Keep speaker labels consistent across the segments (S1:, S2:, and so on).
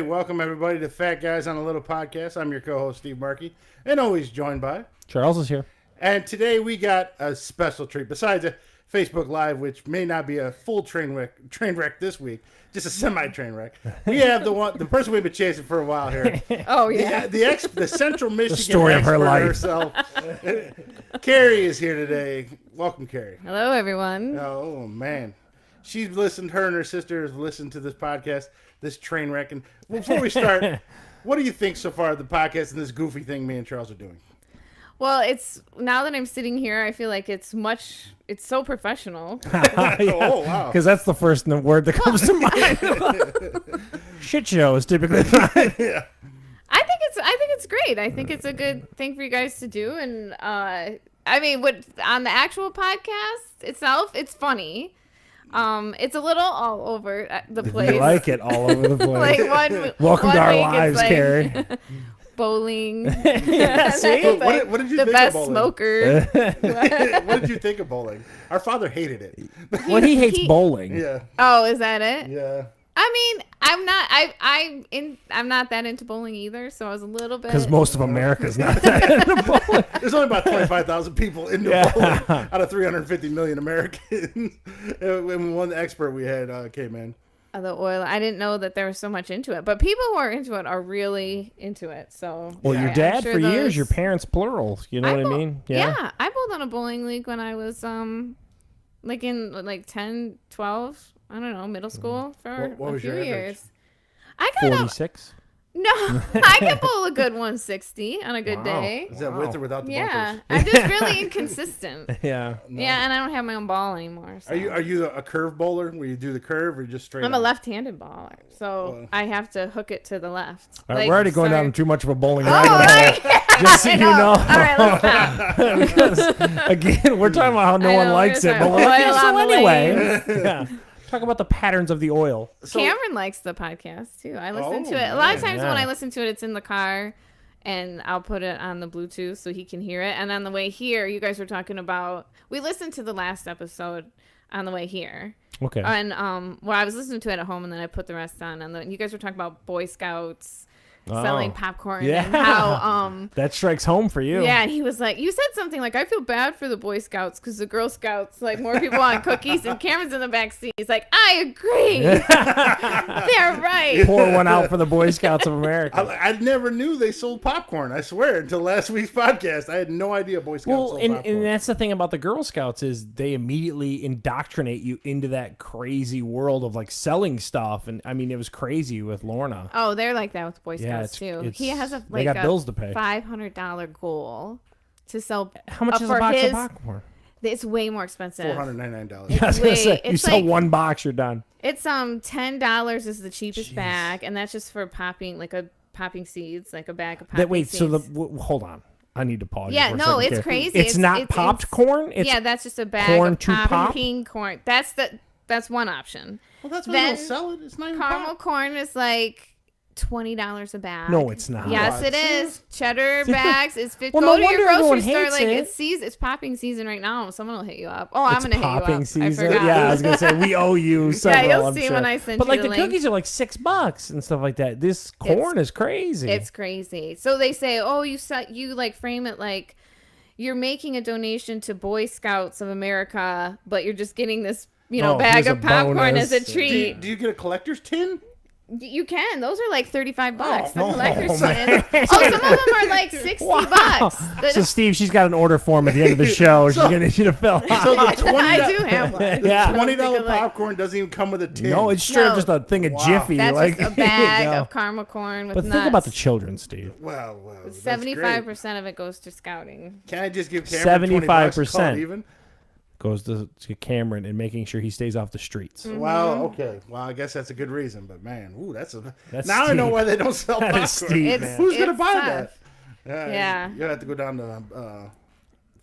S1: welcome everybody to Fat Guys on a Little Podcast. I'm your co-host, Steve Markey, and always joined by...
S2: Charles is here.
S1: And today we got a special treat. Besides a Facebook Live, which may not be a full train wreck this week, just a semi-train wreck. We have the person we've been chasing for a while here.
S3: Oh, yeah.
S1: The Central Michigan
S2: story of her life
S1: herself. Carrie is here today. Welcome, Carrie.
S3: Hello, everyone.
S1: Oh, man. Her and her sister have listened to this podcast, this train wreck. And before we start, what do you think so far of the podcast and this goofy thing me and Charles are doing?
S3: Well, now that I'm sitting here, I feel like it's so professional.
S1: Oh, wow.
S2: Because that's the first word that comes to mind. Shit show is typically
S1: yeah.
S3: I think it's great. I think it's a good thing for you guys to do. And on the actual podcast itself, it's funny. It's a little all over the place.
S2: You like it all over the place. Welcome
S3: one
S2: to our
S3: week
S2: lives, Carrie.
S3: Bowling.
S2: Yeah, see?
S1: What did you
S3: the
S1: think
S3: best
S1: of bowling?
S3: smoker.
S1: What did you think of bowling? Our father hated it.
S2: Well, he hates bowling.
S1: Yeah.
S3: Oh, is that it?
S1: Yeah.
S3: I mean, I'm not that into bowling either, so I was a little bit.
S2: Because most of America's not that into bowling.
S1: There's only about 25,000 people into bowling out of 350 million Americans. And one expert we had came in.
S3: The oil. I didn't know that there was so much into it, but people who are into it are really into it. So.
S2: Well, your dad for years, your parents plural. You know what I mean?
S3: Yeah, I bowled on a bowling league when I was in 10, 12. I don't know, middle school for
S1: what
S3: a few years.
S1: Average?
S3: I got
S2: 46.
S3: No, I can bowl a good 160 on a good day.
S1: Is that with or without the bumpers?
S3: I'm just really inconsistent.
S2: Yeah.
S3: No. Yeah, and I don't have my own ball anymore. So.
S1: Are you a curve bowler where you do the curve or you just straight?
S3: I'm a left-handed bowler, so I have to hook it to the left.
S2: All right, we're already going down too much of a bowling rabbit hole.
S3: Right.
S2: Just so you know.
S3: All right, let's stop.
S2: Because, again, we're talking about how no one likes it, but we're like, yeah, so anyway. Yeah. Talk about the patterns of the oil.
S3: Cameron likes the podcast too. I listen to it. A lot of times when I listen to it, it's in the car and I'll put it on the Bluetooth so he can hear it. And on the way here, you guys were talking about, we listened to the last episode on the way here.
S2: Okay.
S3: And I was listening to it at home and then I put the rest on. And you guys were talking about Boy Scouts. Selling popcorn and how
S2: that strikes home for you.
S3: Yeah, and he was like, you said something like, I feel bad for the Boy Scouts because the Girl Scouts like more people on cookies, and Cameron's in the back seat. He's like, I agree. They're right.
S2: Pour one out for the Boy Scouts of America.
S1: I never knew they sold popcorn. I swear, until last week's podcast, I had no idea Boy Scouts sold popcorn.
S2: And that's the thing about the Girl Scouts is they immediately indoctrinate you into that crazy world of like selling stuff. And I mean, it was crazy with Lorna.
S3: Oh, they're like that with Boy Scouts. Too. He has
S2: they got bills to pay.
S3: $500 goal to sell.
S2: How much is a box of popcorn?
S3: It's way more expensive.
S1: $499.
S2: Yeah, I was gonna say, you sell one box, you're done.
S3: It's $10 is the cheapest bag, and that's just for popping popping seeds, like a bag of popping seeds.
S2: So hold on. I need to pause.
S3: Yeah, no, it's crazy.
S2: It's not popped corn.
S3: Yeah, that's just a bag of popping corn. That's one option.
S1: Well, that's why they don't sell it. It's not even
S3: caramel corn is like $20 a bag.
S2: No, it's not.
S3: Yes, it is. Cheddar bags is $50.
S2: Well,
S3: go
S2: no
S3: to
S2: wonder
S3: your grocery store.
S2: hates
S3: Like
S2: it.
S3: It's popping season right now. Someone will hit you up. Oh, I'm gonna hit you up.
S2: Popping season.
S3: I forgot.
S2: Yeah, I was gonna say we owe you several.
S3: Yeah, you'll
S2: I'm
S3: see
S2: sure.
S3: when I send
S2: but
S3: you
S2: like
S3: the
S2: the
S3: link.
S2: cookies are like $6 and stuff like that. This corn is crazy.
S3: It's crazy. So they say, oh, you like frame it like you're making a donation to Boy Scouts of America, but you're just getting this bag of popcorn as a treat.
S1: Do you get a collector's tin?
S3: You can. Those are like $35. The
S2: Oh,
S3: collector's
S2: man.
S3: tin. Some of them are like $60.
S2: So Steve, she's got an order form at the end of the show. She's gonna need you to fill out.
S1: So the
S3: I do have one.
S2: Yeah.
S1: $20 popcorn doesn't even come with a tin.
S2: No, it's straight just a thing of Jiffy.
S3: That's
S2: like
S3: just a bag of caramel corn with
S2: But
S3: nuts.
S2: think about the children, Steve.
S1: Wow.
S3: 75% of it goes to scouting.
S1: Can I just give Cameron
S2: 75%
S1: even?
S2: Goes to Cameron and making sure he stays off the streets.
S3: Mm-hmm.
S1: Wow. Okay. Well, I guess that's a good reason. But man, that's now
S2: Steve.
S1: I know why they don't sell popcorn.
S2: Steve, man.
S1: Who's gonna buy
S3: tough.
S1: that?
S3: Yeah.
S1: You have to go down to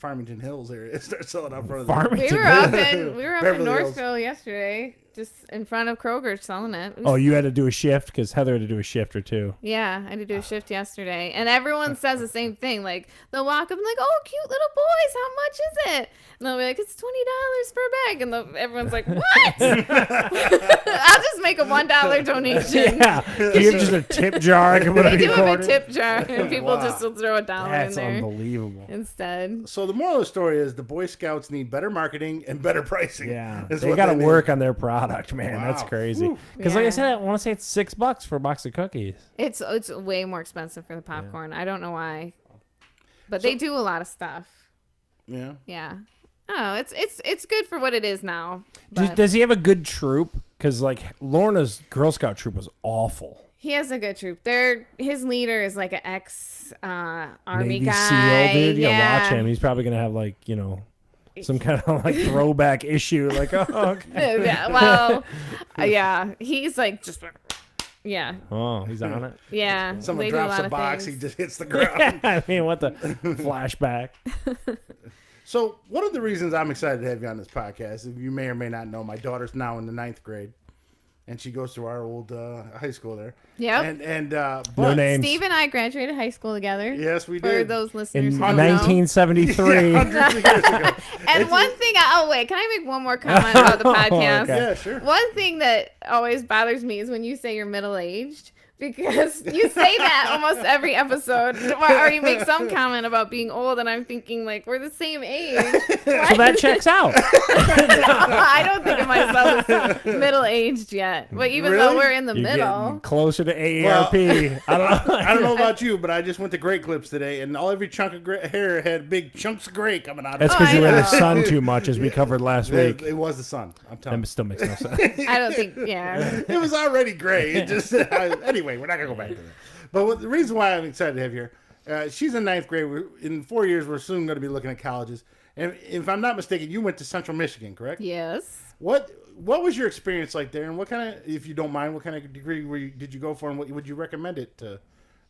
S1: Farmington Hills area and start selling out front of
S2: Farmington.
S3: We were up in
S1: Beverly Hills.
S3: Northville yesterday. just in front of Kroger selling it.
S2: Oh, you had to do a shift because Heather had to do a shift or two.
S3: Yeah, I had to do a shift yesterday. And everyone says the same thing. Like, they'll walk up and like, oh, cute little boys, how much is it? And they'll be like, it's $20 per bag. And everyone's like, what? I'll just make a $1 donation.
S2: Yeah. Do you have just a tip jar?
S3: They do have a tip jar, and people just will throw $1
S2: That's
S3: in there.
S2: unbelievable.
S3: Instead.
S1: So the moral of the story is the Boy Scouts need better marketing and better pricing.
S2: Yeah,
S1: is
S2: they
S1: what
S2: got to
S1: need.
S2: work on their product, man.
S1: Wow.
S2: That's crazy. Because like I
S3: Yeah.
S2: said, I want to say it's $6 for a box of cookies.
S3: It's way more expensive for the popcorn. I don't know why. But they do a lot of stuff.
S1: Yeah.
S3: Yeah. Oh, it's good for what it is now. But
S2: Does he have a good troop? Because like Lorna's Girl Scout troop was awful.
S3: he has a good troop. His leader is like an ex Army
S2: Navy
S3: guy.
S2: SEAL, dude.
S3: Yeah.
S2: Watch him. He's probably gonna have like some kind of like throwback issue. Like okay.
S3: Yeah, well, yeah, he's like just. Yeah.
S2: Oh, he's on it.
S3: Yeah.
S1: Someone
S3: they do a
S1: drops
S3: lot
S1: a
S3: of
S1: box,
S3: things.
S1: he just hits the ground.
S2: I mean, what the flashback?
S1: So one of the reasons I'm excited to have you on this podcast, if you may or may not know, my daughter's now in the 9th grade, and she goes to our old high school there.
S3: Yep.
S1: And
S2: No
S1: but
S2: names.
S3: Steve and I graduated high school together.
S1: yes, we
S3: For
S1: did.
S3: those listeners
S2: In
S3: who don't know.
S2: 1973.
S1: Yeah, hundreds of years ago.
S3: And one thing, oh wait, can I make one more comment about the podcast?
S2: Okay.
S1: Yeah, sure.
S3: One thing that always bothers me is when you say you're middle-aged, because you say that almost every episode, or you make some comment about being old, and I'm thinking like we're the same age.
S2: So that checks out.
S3: I don't think of myself as middle-aged yet, but even though
S1: Really?
S3: we're in the
S2: You're
S3: middle.
S2: getting closer to AARP. I don't know.
S1: I don't know about you, but I just went to Great Clips today, and every chunk of hair had big chunks of gray coming out of
S2: That's
S1: it.
S2: because
S3: I
S2: you were in the
S3: know.
S2: sun too much, as we covered last week.
S1: It was the sun. I'm telling
S2: That
S1: you.
S2: still makes no sense.
S3: I don't think, yeah.
S1: It was already gray. It just anyway, we're not gonna go back to that. But the reason why I'm excited to have you here, she's in 9th grade. In 4 years, we're soon going to be looking at colleges. And if I'm not mistaken, you went to Central Michigan, correct?
S3: Yes.
S1: What was your experience like there? And what kind of, if you don't mind, what kind of degree did you go for? And what would you recommend it to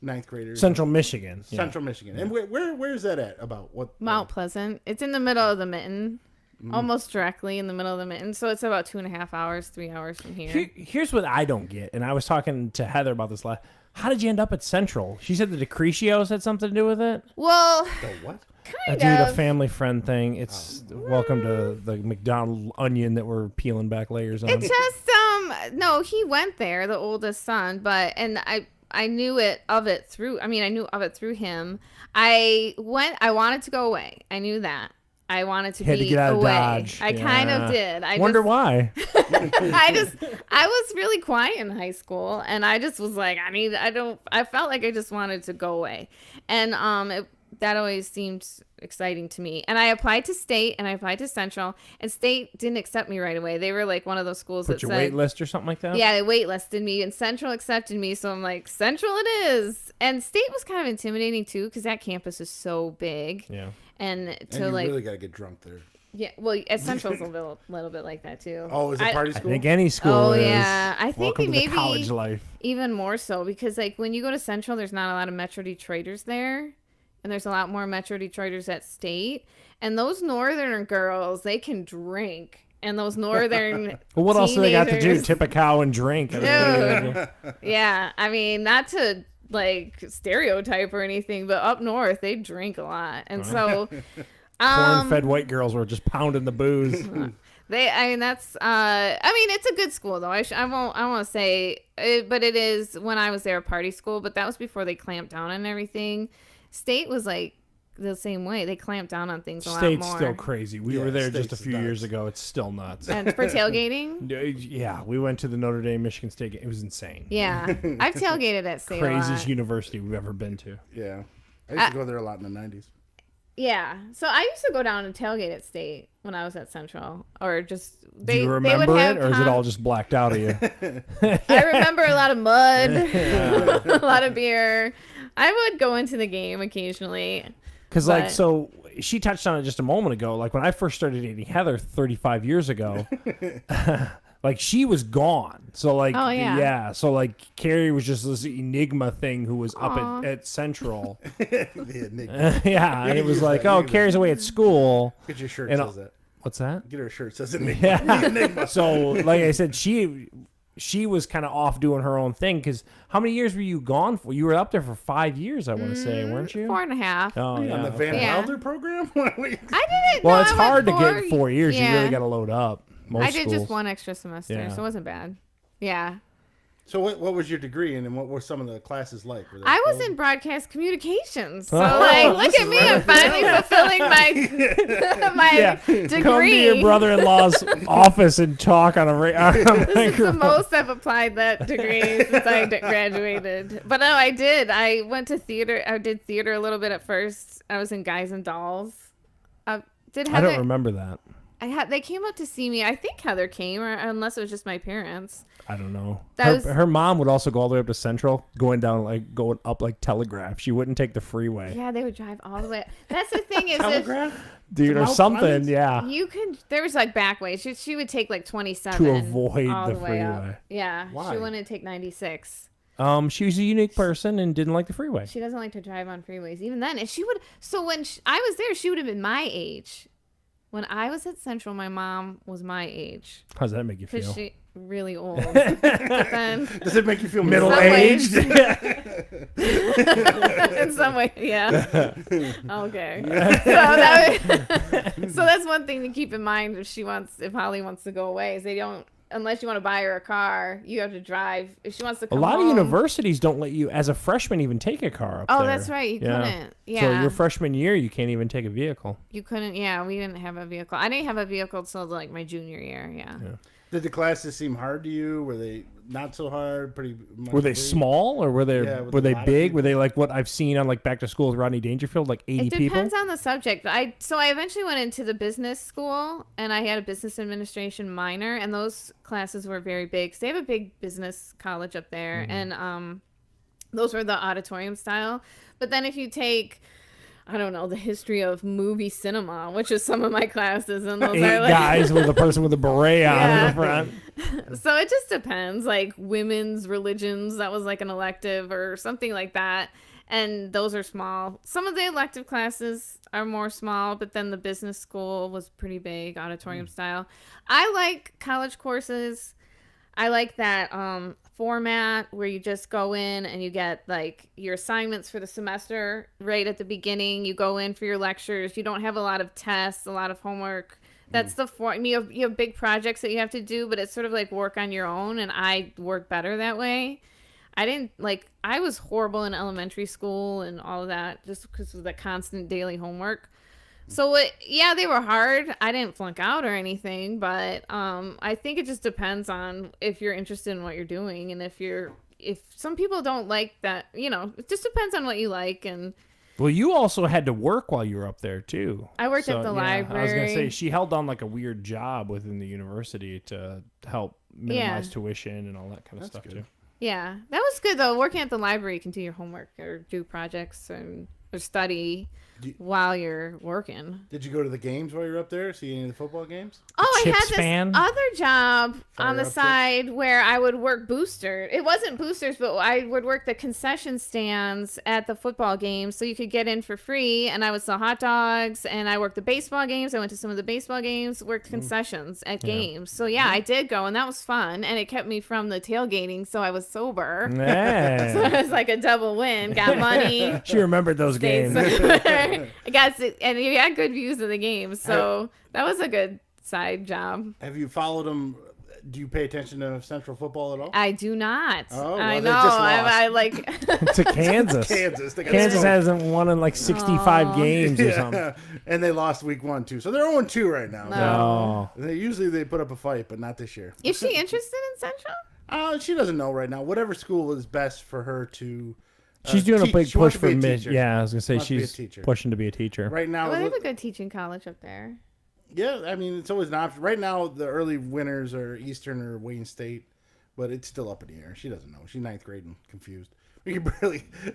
S1: 9th graders?
S2: Central Michigan. Yeah.
S1: Central Michigan. And where is that at? About what?
S3: Mount Pleasant. It's in the middle of the mitten. Almost directly in the middle of the mitten. So it's about 2.5 hours, 3 hours from here.
S2: Here's what I don't get, and I was talking to Heather about this last. How did you end up at Central? She said the Decretios had something to do with it.
S3: Well,
S1: The what?
S3: kind
S2: Dude, a
S3: of.
S2: family friend thing. It's welcome to the McDonald onion that we're peeling back layers on.
S3: It's just no, he went there, the oldest son, and I knew of it through him. I wanted to go away. I knew that. I wanted to
S2: Had
S3: be
S2: to get out of
S3: away.
S2: Dodge.
S3: I kind
S2: Yeah.
S3: of did. I
S2: Wonder
S3: just,
S2: why.
S3: I was really quiet in high school, and I just was like, I felt like I just wanted to go away, and that always seemed exciting to me. And I applied to State, and I applied to Central, and State didn't accept me right away. They were like one of those schools
S2: Put
S3: that
S2: your
S3: said,
S2: wait list or something like that?
S3: yeah, they waitlisted me, and Central accepted me. So I'm like, Central it is. And State was kind of intimidating too, because that campus is so big.
S2: Yeah.
S3: And
S1: And
S3: to
S1: you
S3: like,
S1: really got to get drunk there.
S3: yeah, well, at Central's a little bit like that too.
S1: Oh, is it party
S2: I
S1: school?
S2: think any school
S3: Oh
S2: is.
S3: yeah, I think
S2: Welcome to
S3: maybe
S2: the college life.
S3: even more so, because like when you go to Central, there's not a lot of Metro Detroiters there, and there's a lot more Metro Detroiters at State. And those northern girls, they can drink, and those northern
S2: Well, what else do they got to do?
S3: teenagers-
S2: Tip a cow and drink.
S3: Yeah, I mean, not to like stereotype or anything, but up north they drink a lot, and so
S2: Corn-fed white girls were just pounding the booze.
S3: it's a good school though. I won't say it, but it is, when I was there, a party school, but that was before they clamped down on everything. State was like the same way. They clamped down on things a
S2: State's
S3: lot more.
S2: still crazy. We
S1: Yeah,
S2: were there just
S1: State's
S2: a few
S1: nuts.
S2: years ago. It's still nuts.
S3: And for tailgating.
S2: Yeah, we went to the Notre Dame Michigan State game. It was insane.
S3: Yeah, I've tailgated at State a
S2: Craziest
S3: lot.
S2: university we've ever been to.
S1: Yeah. I used to go there a lot in the 90s.
S3: Yeah, so I used to go down and tailgate at State when I was at Central, or just
S2: Do you remember it, or is it all just blacked out of you?
S3: I remember a lot of mud, a lot of beer. I would go into the game occasionally.
S2: Because, like,
S3: But-
S2: so she touched on it just a moment ago. Like, when I first started dating Heather 35 years ago, like, she was gone. So, like,
S3: Oh, yeah.
S2: So, like, Carrie was just this enigma thing who was up
S3: Aw.
S2: at Central.
S1: The enigma.
S2: Yeah, and it was
S1: use
S2: like,
S1: that.
S2: oh,
S1: You can
S2: Carrie's
S1: use
S2: away at school.
S1: Get your shirt
S2: And
S1: says that.
S2: What's that?
S1: Get her a shirt that says Enigma.
S2: Yeah. So, like I said, she was kind of off doing her own thing. Because how many years were you gone for? You were up there for 5 years, I want to say, weren't you?
S3: 4.5.
S2: Oh, yeah.
S1: On the Van Wilder program?
S3: I didn't.
S2: Well,
S3: no,
S2: it's
S3: I
S2: hard to
S3: went
S2: get 4 years.
S3: Yeah.
S2: You really got to load up. Most
S3: I did
S2: schools.
S3: just one extra semester, so it wasn't bad. Yeah.
S1: So what was your degree in, and what were some of the classes like?
S3: I was in broadcast communications. So, look at me. I'm finally fulfilling my degree.
S2: Come to your brother-in-law's office and talk on a microphone.
S3: This is the most I've applied that degree since I graduated. But no, I did. I went to theater. I did theater a little bit at first. I was in Guys and Dolls.
S2: I don't remember that.
S3: They came up to see me. I think Heather came, or unless it was just my parents.
S2: I don't know. Her mom would also go all the way up to Central, going up like Telegraph. She wouldn't take the freeway.
S3: Yeah, they would drive all the way. That's the thing is,
S1: Telegraph?
S2: Dude, or something, yeah.
S3: You could. There was like back ways. She would take like 27
S2: to avoid
S3: all
S2: the
S3: way up.
S2: freeway.
S3: Yeah,
S1: Why?
S3: she wouldn't take 96.
S2: She was a unique person and didn't like the freeway.
S3: She doesn't like to drive on freeways. Even then, if she would. So when I was there, she would have been my age. When I was at Central, my mom was my age.
S2: How does that make you feel?
S3: Because she really old. Then,
S1: does it make you feel
S2: middle-aged?
S3: In some way, yeah. Okay. So that's one thing to keep in mind if Holly wants to go away. Is they don't, unless you want to buy her a car, you have to drive. If she wants to come
S2: a lot
S3: home,
S2: of universities don't let you, as a freshman, even take a car up there.
S3: Oh, that's right. You couldn't. Yeah.
S2: So your freshman year, you can't even take a vehicle.
S3: You couldn't. Yeah, we didn't have a vehicle. I didn't have a vehicle until like my junior year. Yeah.
S1: Did the classes seem hard to you? Were they not so hard? Pretty much
S2: were they small or were they big?
S1: people?
S2: Were they like what I've seen on like Back to School with Rodney Dangerfield, like 80 people?
S3: It depends on the subject. I eventually went into the business school, and I had a business administration minor, and those classes were very big. So they have a big business college up there, and those were the auditorium style. But then if you take, I don't know, the history of movie cinema, which is some of my classes, and those
S2: 8
S3: are like
S2: guys with a person with a beret on in the front.
S3: So it just depends. Like women's religions, that was like an elective or something like that. And those are small. Some of the elective classes are more small, but then the business school was pretty big, auditorium style. I like college courses. I like that format where you just go in and you get like your assignments for the semester right at the beginning. You go in for your lectures. You don't have a lot of tests, a lot of homework. That's the form. You have big projects that you have to do, but it's sort of like work on your own, and I work better that way. I was horrible in elementary school and all of that just because of the constant daily homework. So they were hard. I didn't flunk out or anything, but I think it just depends on if you're interested in what you're doing, and if some people don't like that, it just depends on what you like. And
S2: well, you also had to work while you were up there too.
S3: I worked at the library.
S2: I was gonna say she held on like a weird job within the university to help minimize tuition and all that kind of stuff too.
S3: Yeah, that was good though. Working at the library, you can do your homework or do projects or study while you're working.
S1: Did you go to the games while you were up there? See any of the football games?
S3: Oh, I had this other job on the side where I would work booster. It wasn't boosters, but I would work the concession stands at the football games so you could get in for free. And I would sell hot dogs, and I worked the baseball games. I went to some of the baseball games, worked concessions at games. So yeah, I did go, and that was fun. And it kept me from the tailgating, so I was sober.
S2: Yeah.
S3: So it was like a double win. Got money.
S2: She remembered those games.
S3: I got and you had good views of the games, so that was a good side job.
S1: Have you followed them? Do you pay attention to Central football at all?
S3: I do not.
S1: Oh, well,
S3: I
S1: they
S3: know.
S1: just lost.
S3: I like
S2: to Kansas. Kansas hasn't won in like 65 games or something.
S1: And they lost week 1 too, so they're 0-2 right now.
S2: No.
S1: They put up a fight, but not this year.
S3: Is she interested in Central?
S1: She doesn't know right now. Whatever school is best for her to.
S2: She's doing a big push for
S1: mid.
S2: Yeah, I was gonna say she's pushing to be a teacher
S1: right now.
S3: Well, they have a good teaching college up there.
S1: Yeah, I mean it's always an option. Right now, the early winners are Eastern or Wayne State, but it's still up in the air. She doesn't know. She's 9th grade and confused. We can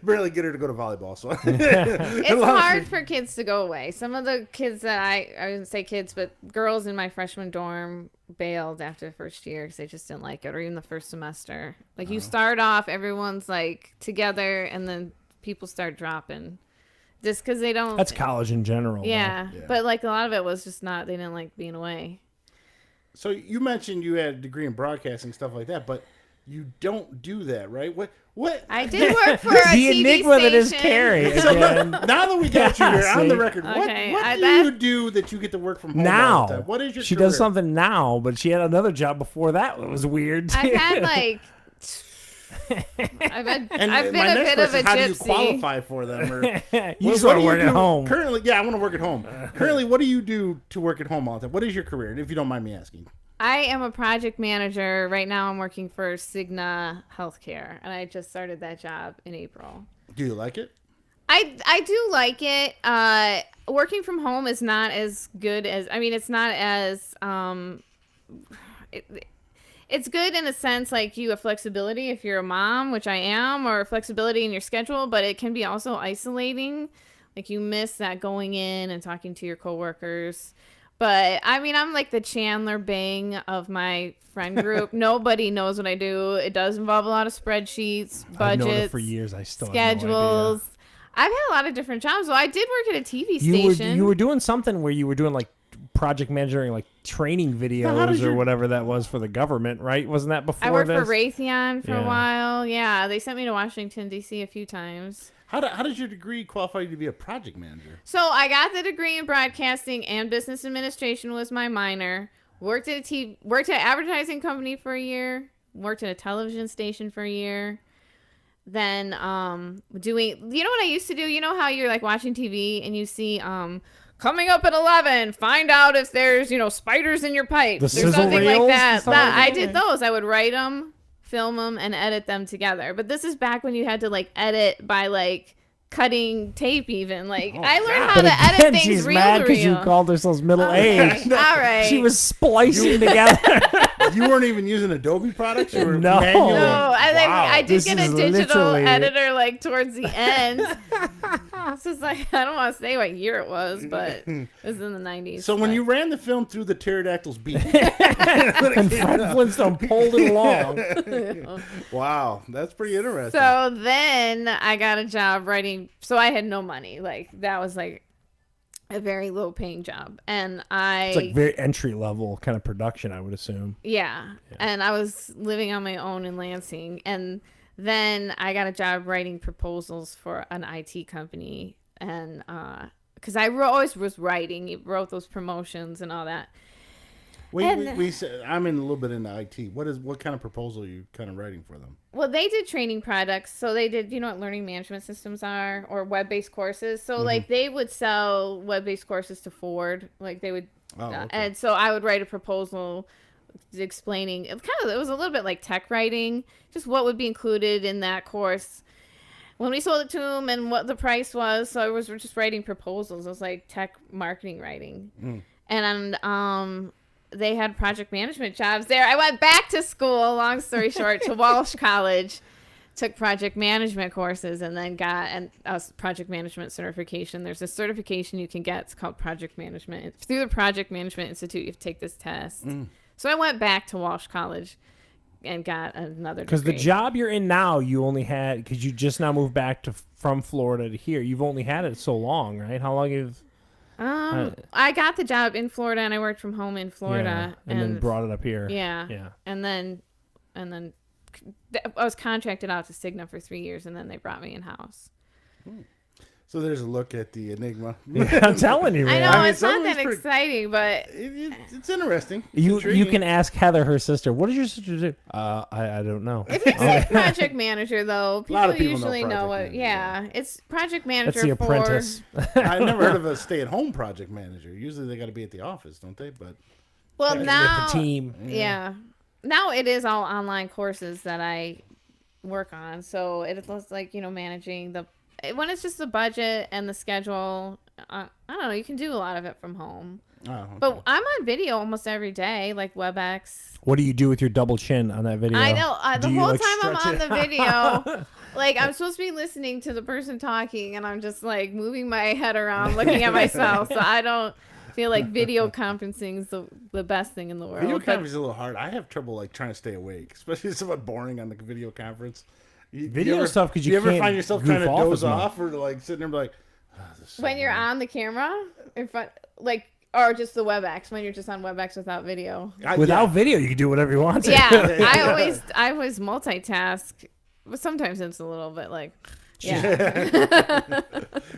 S1: barely get her to go to volleyball. So
S3: it's hard for kids to go away. Some of the kids that I wouldn't say kids, but girls in my freshman dorm bailed after the first year because they just didn't like it, or even the first semester. Like you start off, everyone's like together, and then people start dropping. just because they don't.
S2: That's college in general.
S3: Yeah.
S1: Yeah.
S3: But like a lot of it was just not. They didn't like being away.
S1: So you mentioned you had a degree in broadcasting, stuff like that, but you don't do that, right? What?
S3: I did work for a
S2: The
S3: TV
S2: enigma
S3: station.
S2: that is Carrie. Again.
S1: Now that we got you here on the
S2: See?
S1: record,
S3: Okay,
S1: what do you do that you get to work from home all the
S2: Now
S1: time? What is your
S2: she
S1: career?
S2: does something now, but she had another job before that. It was weird.
S3: I've had like. I've been
S1: my
S3: a
S1: next
S3: bit of a
S1: question, how do you
S3: gypsy.
S1: qualify for them? Or,
S2: You just want to work at home.
S1: Currently, yeah, I want to work at home. Currently, what do you do to work at home all the time? What is your career, if you don't mind me asking?
S3: I am a project manager. Right now I'm working for Cigna Healthcare, and I just started that job in April.
S1: Do you like it?
S3: I do like it. Working from home is not as good as, I mean, it's not as, it's good in a sense, like you have flexibility if you're a mom, which I am, or flexibility in your schedule, but it can be also isolating. Like you miss that going in and talking to your coworkers. But I mean, I'm like the Chandler Bing of my friend group. Nobody knows what I do. It does involve a lot of spreadsheets, budgets,
S2: I've known it for years. I still
S3: schedules.
S2: Have
S3: I've had a lot of different jobs. So I did work at a TV
S2: no idea.
S3: station.
S2: You were doing something where you were doing like project managing, like training videos or whatever that was for the government, right? Wasn't that before
S3: I worked
S2: this?
S3: for Raytheon for a
S2: Yeah.
S3: while. Yeah, they sent me to Washington, D.C. a few times.
S1: How does your degree qualify you to be a project manager?
S3: So I got the degree in broadcasting and business administration was my minor. Worked at an advertising company for a year. Worked at a television station for a year. Then doing, you know what I used to do? You know how you're like watching TV and you see coming up at 11, find out if there's, spiders in your pipe.
S2: The
S3: There's something like
S2: sizzle
S3: that.
S2: reels?
S3: I did those. I would write them, film them, and edit them together. But this is back when you had to like edit by like cutting tape even. Like I learned how
S2: But
S3: to edit
S2: again,
S3: things
S2: she's
S3: real
S2: mad
S3: to
S2: because you
S3: real.
S2: called ourselves middle aged.
S3: All right.
S2: She was splicing together.
S1: You weren't even using Adobe products? You were
S2: No.
S1: manual?
S3: No, I did
S2: This
S3: get a
S2: is
S3: digital
S2: literally-
S3: editor like towards the end. This is like, I don't want to say what year it was, but it was in the 90s.
S1: So when
S3: but-
S1: you ran the film through the pterodactyl's beak.
S2: And Fred Flintstone pulled it along.
S1: Wow, that's pretty interesting.
S3: So then I got a job writing. So I had no money. Like that was like a very low paying job. And
S2: It's like very entry level kind of production, I would assume.
S3: yeah. And I was living on my own in Lansing. And then I got a job writing proposals for an IT company. And because I always was writing, wrote those promotions and all that.
S1: We said, I'm in a little bit into IT. What kind of proposal are you kind of writing for them?
S3: Well, they did training products. So they did, you know what learning management systems are, or web-based courses. So like they would sell web-based courses to Ford. Like they would,
S1: Okay.
S3: and so I would write a proposal explaining. It was a little bit like tech writing, just what would be included in that course when we sold it to them and what the price was. So I was just writing proposals. It was like tech marketing writing, and they had project management jobs there. I went back to school, long story short, to Walsh College, took project management courses, and then got a project management certification. There's a certification you can get. It's called project management. Through the Project Management Institute, you have to take this test. So I went back to Walsh College and got another degree.
S2: Because the job you're in now, you only had, because you just now moved back from Florida to here. You've only had it so long, right? How long have
S3: I got the job in Florida, and I worked from home in Florida,
S2: and then brought it up here.
S3: Yeah. And then I was contracted out to Cigna for 3 years, and then they brought me in house.
S1: So there's a look at the enigma.
S2: I'm telling you,
S3: I
S2: man.
S3: know
S1: mean,
S3: it's not
S1: some of
S3: that
S1: it's pretty-
S3: exciting, but
S1: It's interesting. It's
S2: You
S1: intriguing.
S2: can ask Heather, her sister. What does your sister do? I don't know.
S3: if you say project manager, though, people,
S1: lot of people know
S3: usually know
S1: project
S3: what.
S1: manager,
S3: Yeah, it's project manager
S2: That's the
S3: for.
S2: apprentice.
S1: I've never heard of a stay-at-home project manager. Usually they got to be at the office, don't they? But
S3: Well, now
S2: With the team.
S3: Yeah. Now it is all online courses that I work on. So it was like, managing when it's just the budget and the schedule, I don't know, you can do a lot of it from home.
S1: okay.
S3: But I'm on video almost every day, like WebEx.
S2: What do you do with your double chin on that video?
S3: I know. The
S2: Do you,
S3: whole
S2: like,
S3: time I'm
S2: stretch
S3: on
S2: it
S3: the video, like I'm supposed to be listening to the person talking, and I'm just like moving my head around, looking at myself. So I don't feel like video conferencing is the best thing in the world.
S1: Video
S3: But-
S1: conference is a little hard. I have trouble like trying to stay awake, especially somewhat boring on the video conference.
S2: Video stuff, 'cause you
S1: do you ever
S2: can't
S1: find yourself
S2: goof
S1: trying to
S2: off
S1: doze
S2: as much.
S1: off or like sitting there and be like,
S3: When you're on the camera in front, like, or just the WebEx, when you're just on WebEx without video.
S2: Without video, you can do whatever you want to.
S3: Yeah, I always multitask, but sometimes it's a little bit like, yeah.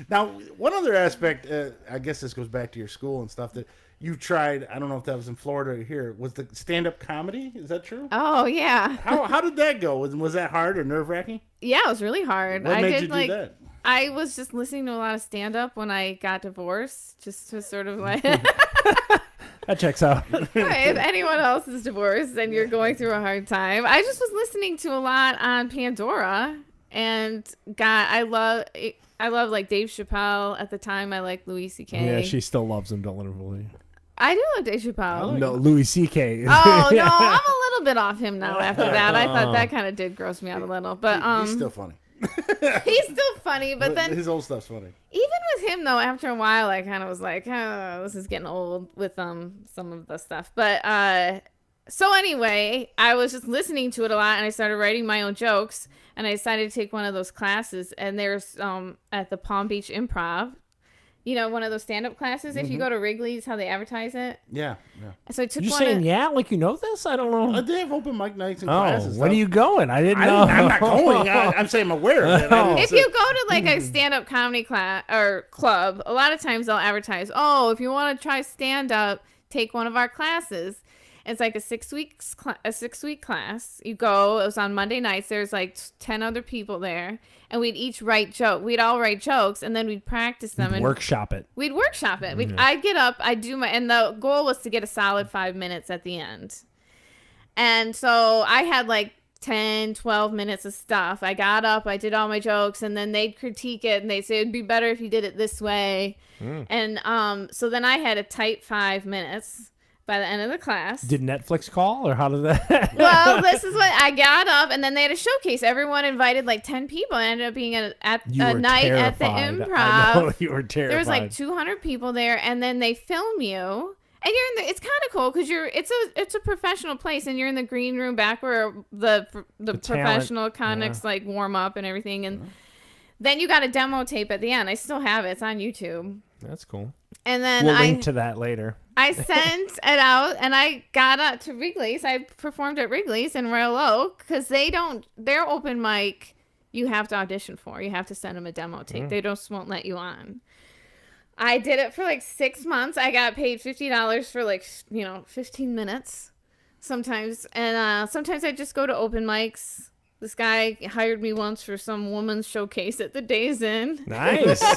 S1: Now, one other aspect, I guess this goes back to your school and stuff that you tried. I don't know if that was in Florida or here. Was the stand-up comedy? Is that true?
S3: Oh yeah.
S1: How did that go? Was that hard or nerve-wracking?
S3: Yeah, it was really hard.
S1: What made you do that?
S3: I was just listening to a lot of stand-up when I got divorced, just to sort of like.
S2: That checks out.
S3: If anyone else is divorced and you're going through a hard time, I just was listening to a lot on Pandora, and I love like Dave Chappelle at the time. I liked Louis C.K.
S2: Yeah, she still loves him. Don't let her believe.
S3: I do love Dave Chappelle.
S2: No, Louis C.K.
S3: Oh no, I'm a little bit off him now. After that, I thought that kind of did gross me out a little, but
S1: he's still funny.
S3: He's still funny, but then
S1: his old stuff's funny.
S3: Even with him though, after a while, I kind of was like, oh, this is getting old with some of the stuff. But so anyway, I was just listening to it a lot, and I started writing my own jokes, and I decided to take one of those classes. And there's at the Palm Beach Improv. You know, one of those stand-up classes. If you go to Wrigley's, how they advertise it.
S1: Yeah.
S3: So I took
S2: You
S3: one.
S2: saying yeah? Like you know this? I don't know.
S1: They have open mic nights and classes.
S2: When are you going? I didn't know.
S1: I'm not going. I'm saying I'm aware of it.
S3: If you go to like a stand-up comedy class or club, a lot of times they'll advertise, oh, if you want to try stand-up, take one of our classes. It's like a 6-week class. You go. It was on Monday nights. There's like 10 other people there, and we'd each write joke. We'd all write jokes, and then we'd practice them and
S2: workshop it.
S3: We'd workshop it. I'd get up. I'd do and the goal was to get a solid 5 minutes at the end. And so I had like 10, 12 minutes of stuff. I got up. I did all my jokes, and then they'd critique it, and they'd say it'd be better if you did it this way. And so then I had a tight 5 minutes. By the end of the class.
S2: Did Netflix call, or how did that?
S3: Well, this is what I got up, and then they had a showcase. Everyone invited like 10 people. It ended up being a night terrified. At the Improv.
S2: I know, you were terrified.
S3: There was like 200 people there, and then they film you, and you're in it's kind of cool because it's a professional place, and you're in the green room back where the professional comics like warm up and everything, and then you got a demo tape at the end. I still have it. It's on YouTube.
S2: That's cool.
S3: And then
S2: we'll link to that later.
S3: I sent it out, and I got out to Wrigley's. I performed at Wrigley's in Royal Oak because their open mic you have to audition for. You have to send them a demo tape. They just won't let you on. I did it for like 6 months. I got paid $50 for like 15 minutes sometimes, and sometimes I just go to open mics. This guy hired me once for some woman's showcase at the Days Inn.
S2: Nice.
S3: So,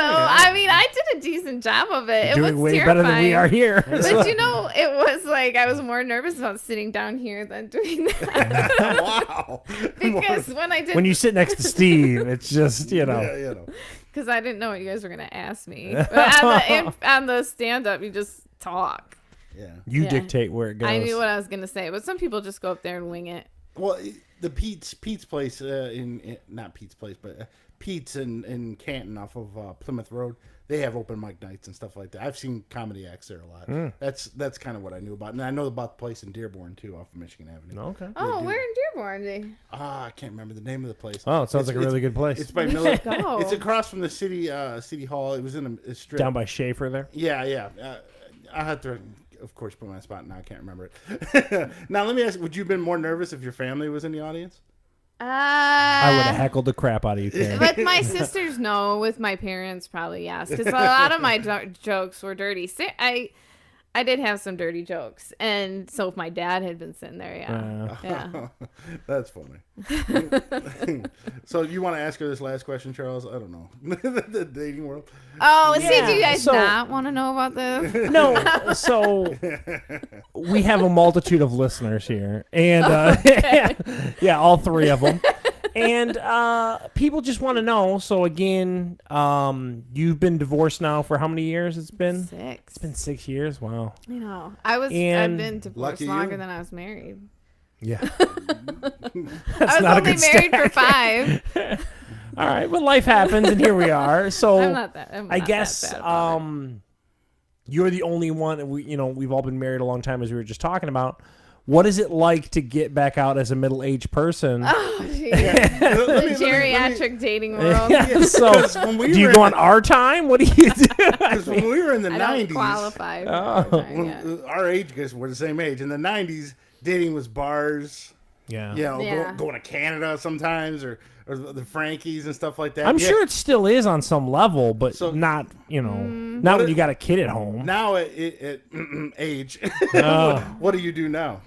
S3: I mean, I did a decent job of it.
S2: Doing way better than we are here.
S3: But it was like I was more nervous about sitting down here than doing that.
S1: Wow.
S3: Because when
S2: you sit next to Steve, it's just,
S3: Because I didn't know what you guys were going to ask me. But on the stand-up, you just talk.
S1: Yeah.
S2: You dictate where it goes.
S3: I knew what I was going to say, but some people just go up there and wing it.
S1: Well, the Pete's place not Pete's place, but Pete's in Canton off of Plymouth Road. They have open mic nights and stuff like that. I've seen comedy acts there a lot. That's kind of what I knew about. And I know about the place in Dearborn too, off of Michigan Avenue.
S2: Okay.
S3: Oh, where in Dearborn are they?
S1: I can't remember the name of the place.
S2: Oh, it sounds like a really good place.
S1: It's by Miller. It's across from the city hall. It was in a strip
S2: down by Schaefer there.
S1: Yeah. I had to, of course, put my spot. Now I can't remember it. Now let me ask: would you have been more nervous if your family was in the audience?
S2: I would have heckled the crap out of you, Carrie.
S3: With my sisters, no. With my parents, probably yes. Because a lot of my jokes were dirty. I did have some dirty jokes, and so if my dad had been sitting there, yeah.
S1: That's funny. So you want to ask her this last question, Charles? I don't know. The dating world.
S3: Oh, see, do you guys not want to know about this?
S2: No. So we have a multitude of listeners here, and yeah, all three of them. And people just want to know. So again, you've been divorced now for how many years? It's been
S3: 6.
S2: It's been 6 years. Wow.
S3: You know, I've been divorced longer than I was married.
S2: Yeah.
S3: I was only married for 5.
S2: All right, but life happens, and here we are. So
S3: I
S2: guess you're the only one. We've all been married a long time, as we were just talking about. what is it like to get back out as a middle-aged person?
S3: Oh, geez. The geriatric dating world.
S2: Yeah, so, do you go on our time? What do you do?
S1: Because when we were in the
S3: I
S1: 90s,
S3: don't qualify. For
S1: our age, because we're the same age. In the 90s, dating was bars.
S2: Yeah.
S1: Going to Canada sometimes, or the Frankies and stuff like that.
S2: I'm sure it still is on some level, but not, not when you got a kid at home.
S1: Now at age,
S2: Oh.
S1: what do you do now?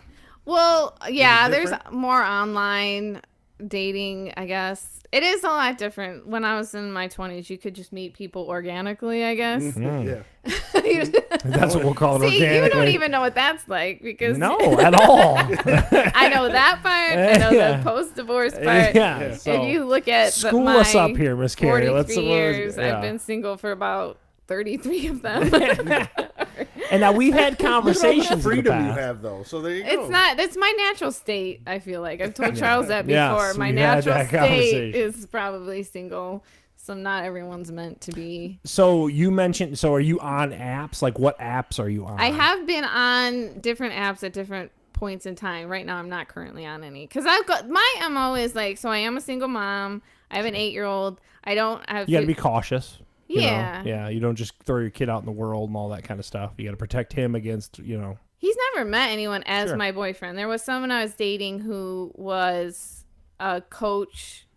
S3: Well, yeah, there's more online dating, I guess. It is a lot different. When I was in my 20s, you could just meet people organically, I guess.
S1: Yeah.
S2: That's what we'll call it,
S3: See,
S2: organically.
S3: you don't even know what that's like because
S2: No, at all.
S3: I know that part. I know the post-divorce part.
S2: Yeah. So
S3: If you look at
S2: school us up here, Miss Carrie.
S3: 43 years, I've been single for about 33 of them.
S2: And now we've had conversations.
S1: Look at all the freedom
S2: in the
S1: you
S2: past.
S1: have, though. So there you go.
S3: It's not. It's my natural state. I feel like I've told Charles that before.
S2: Yes,
S3: my
S2: we had
S3: natural
S2: that
S3: state
S2: conversation.
S3: is probably single. So not everyone's meant to be.
S2: So you mentioned. So are you on apps? Like what apps are you on?
S3: I have been on different apps at different points in time. Right now, I'm not currently on any because I've got my MO is like. So I am a single mom. I have an 8-year-old. I don't have.
S2: You got to be cautious. You know?
S3: Yeah.
S2: Yeah. You don't just throw your kid out in the world and all that kind of stuff. You got to protect him against.
S3: He's never met anyone as
S2: Sure.
S3: my boyfriend. There was someone I was dating who was a coach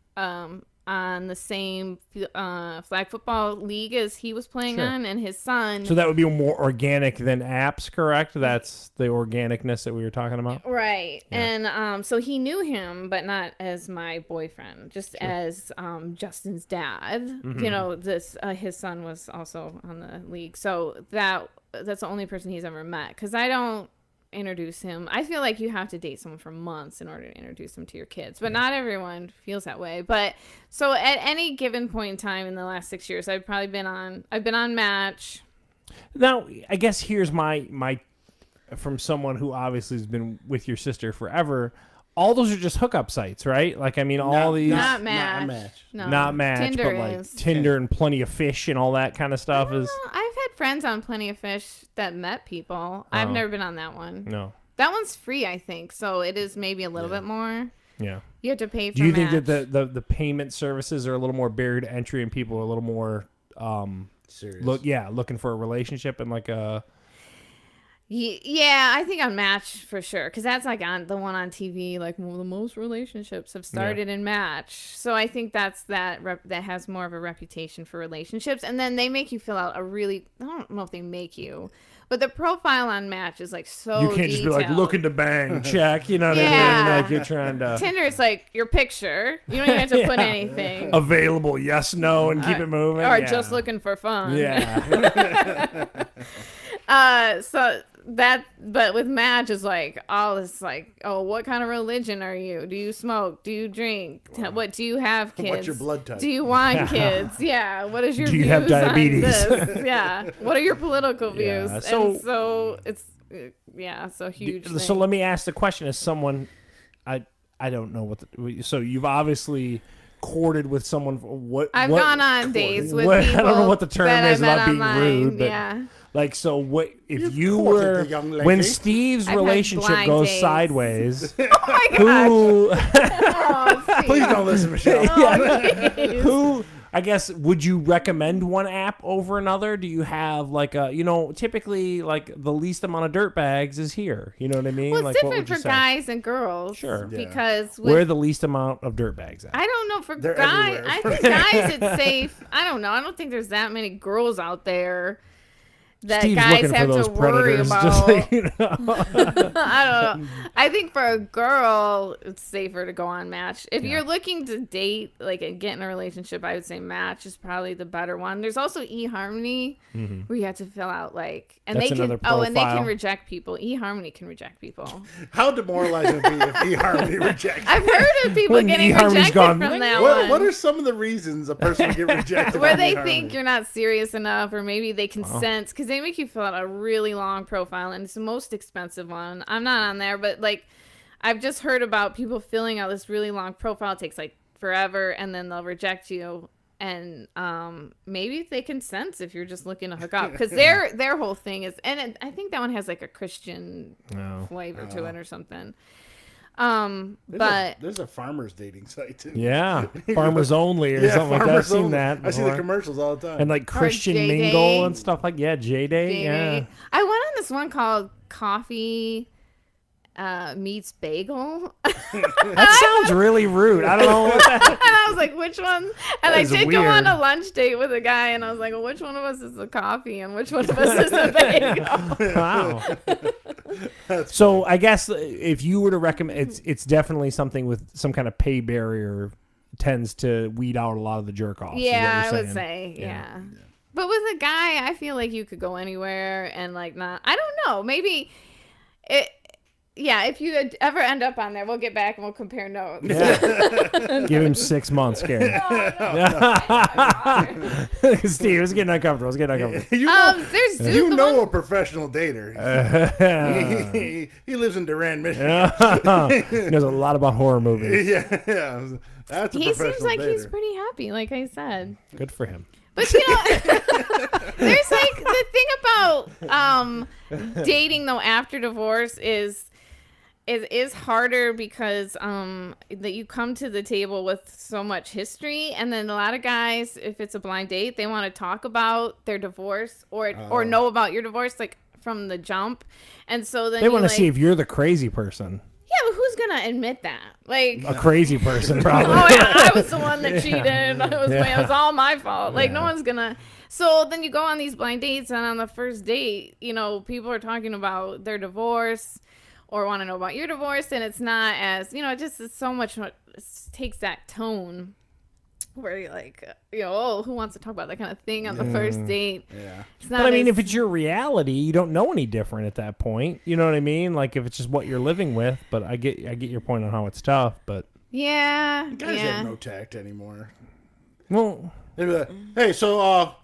S3: on the same flag football league as he was playing
S2: Sure.
S3: on, and his son.
S2: So that would be more organic than apps, correct? That's the organicness that we were talking about.
S3: Right.
S2: Yeah.
S3: And so he knew him, but not as my boyfriend, just as Justin's dad.
S2: Mm-hmm.
S3: This his son was also on the league. So that's the only person he's ever met because I don't introduce him. I feel like you have to date someone for months in order to introduce them to your kids, but not everyone feels that way. But so at any given point in time in the last 6 years, I've been on Match.
S2: Now, I guess here's my from someone who obviously has been with your sister forever. All those are just hookup sites, right? Like, I mean, all these
S3: Not Match. No,
S2: not Match,
S3: Tinder
S2: but like
S3: is.
S2: Tinder and Plenty of Fish and all that kind of stuff is.
S3: I've had friends on Plenty of Fish that met people. I've never been on that one.
S2: No.
S3: That one's free, I think. So it is maybe a little bit more.
S2: Yeah.
S3: You have to pay for
S2: Do you
S3: Match.
S2: think that the payment services are a little more barrier to entry and people are a little more
S1: Serious.
S2: looking for a relationship and like a
S3: Yeah, I think on Match for sure, because that's like on the one on TV. Like the most relationships have started in Match, so I think that has more of a reputation for relationships. And then they make you fill out I don't know if they make you, but the profile on Match is like so.
S2: You can't just be like looking to bang check. You know what I mean? Like you're trying to
S3: Tinder is like your picture. You don't even have to put anything.
S2: available, yes, no, and keep it moving.
S3: Or just looking for fun.
S2: Yeah.
S3: But with Match is like all this like, oh, what kind of religion are you? Do you smoke? Do you drink?
S1: Wow.
S3: What do you have kids?
S1: What's your blood type?
S3: Do you want kids? Yeah. What is your
S2: Do you
S3: views
S2: have diabetes?
S3: on this? Yeah. What are your political views?
S2: Yeah,
S3: So it's so huge.
S2: So
S3: thing.
S2: let me ask the question: as someone, I don't know so you've obviously courted with someone.
S3: I've gone on dates with people.
S2: I don't know what the term
S3: that
S2: is
S3: I met
S2: about being
S3: online.
S2: rude, but
S3: Yeah.
S2: like, so what if
S1: You've
S2: you
S1: courted
S2: were
S1: the young lady.
S2: when Steve's
S3: I've had
S2: relationship
S3: blind
S2: goes
S3: dates.
S2: sideways?
S3: Oh my gosh.
S2: Who?
S3: Oh, Steve.
S1: Please don't listen, Michelle.
S3: Please.
S2: Who? I guess would you recommend one app over another? Do you have like a typically like the least amount of dirt bags is here? You know what I mean?
S3: Well, it's
S2: like
S3: different
S2: what would you
S3: for
S2: say?
S3: guys and girls.
S2: Sure.
S1: Yeah.
S3: Because
S2: Where are the least amount of dirt bags at?
S3: I don't know for
S1: They're
S3: guys.
S1: everywhere.
S3: I think guys it's safe. I don't know. I don't think there's that many girls out there that
S2: Steve's
S3: guys
S2: looking
S3: have
S2: for those
S3: to worry
S2: predators,
S3: about.
S2: just so you know.
S3: I don't know. I think for a girl, it's safer to go on Match. If you're looking to date, like, and get in a relationship, I would say Match is probably the better one. There's also eHarmony, where you have to fill out, like, and
S2: That's
S3: they can,
S2: another
S3: and they can
S2: profile.
S3: reject people. eHarmony can reject people.
S1: How demoralizing would it be if eHarmony rejects?
S3: I've heard of people
S2: When
S3: getting
S2: eHarmony's
S3: rejected
S2: gone,
S3: from that
S1: What
S3: one.
S1: are some of the reasons a person would get rejected?
S3: Where
S1: on
S3: they
S1: eHarmony?
S3: think you're not serious enough, or maybe they consent, because they make you fill out a really long profile, and it's the most expensive one. I'm not on there, but like I've just heard about people filling out this really long profile. It takes like forever, and then they'll reject you and maybe they can sense if you're just looking to hook up, because their whole thing is, and I think that one has like a Christian flavor to it or something.
S1: There's a farmers dating site too.
S2: Yeah, farmers only or something like that. I've seen that before.
S1: I see the commercials all the time.
S2: And like Christian Mingle and stuff like J-Day. Yeah.
S3: I went on this one called Coffee meets Bagel.
S2: That sounds really rude. I don't know what that.
S3: And I was like, which one? And I did go on a lunch date with a guy, and I was like, well, which one of us is a coffee and which one of us is a bagel?
S2: Wow. So I guess if you were to recommend, it's definitely something with some kind of pay barrier tends to weed out a lot of the jerk offs.
S3: Yeah, I would say, yeah. But with a guy, I feel like you could go anywhere and like not. I don't know. Maybe it. Yeah, if you ever end up on there, we'll get back and we'll compare notes.
S2: Yeah. Give him 6 months, Carrie. Steve, it's getting uncomfortable. It's getting uncomfortable.
S1: You know a professional dater. He lives in Durand, Michigan.
S2: He knows a lot about horror movies.
S1: Yeah. That's a
S3: he
S1: professional
S3: seems like
S1: dater.
S3: He's pretty happy, like I said.
S2: Good for him.
S3: But you know, there's like the thing about dating though after divorce is harder because that you come to the table with so much history, and then a lot of guys, if it's a blind date, they want to talk about their divorce or know about your divorce like from the jump, and so then
S2: they want to see if you're the crazy person.
S3: Yeah, but who's gonna admit that? Like
S2: a crazy person, probably.
S3: Oh yeah, I was the one that cheated. It was all my fault. Like no one's gonna. So then you go on these blind dates, and on the first date, you know, people are talking about their divorce or want to know about your divorce, and it's not as, you know, it's so much. It takes that tone where you're like, you know, oh, who wants to talk about that kind of thing on the first date?
S1: Yeah.
S2: But I mean, if it's your reality, you don't know any different at that point. You know what I mean? Like if it's just what you're living with. But I get your point on how it's tough. But
S3: yeah,
S1: guys have no tact anymore.
S2: Well.
S1: Hey, so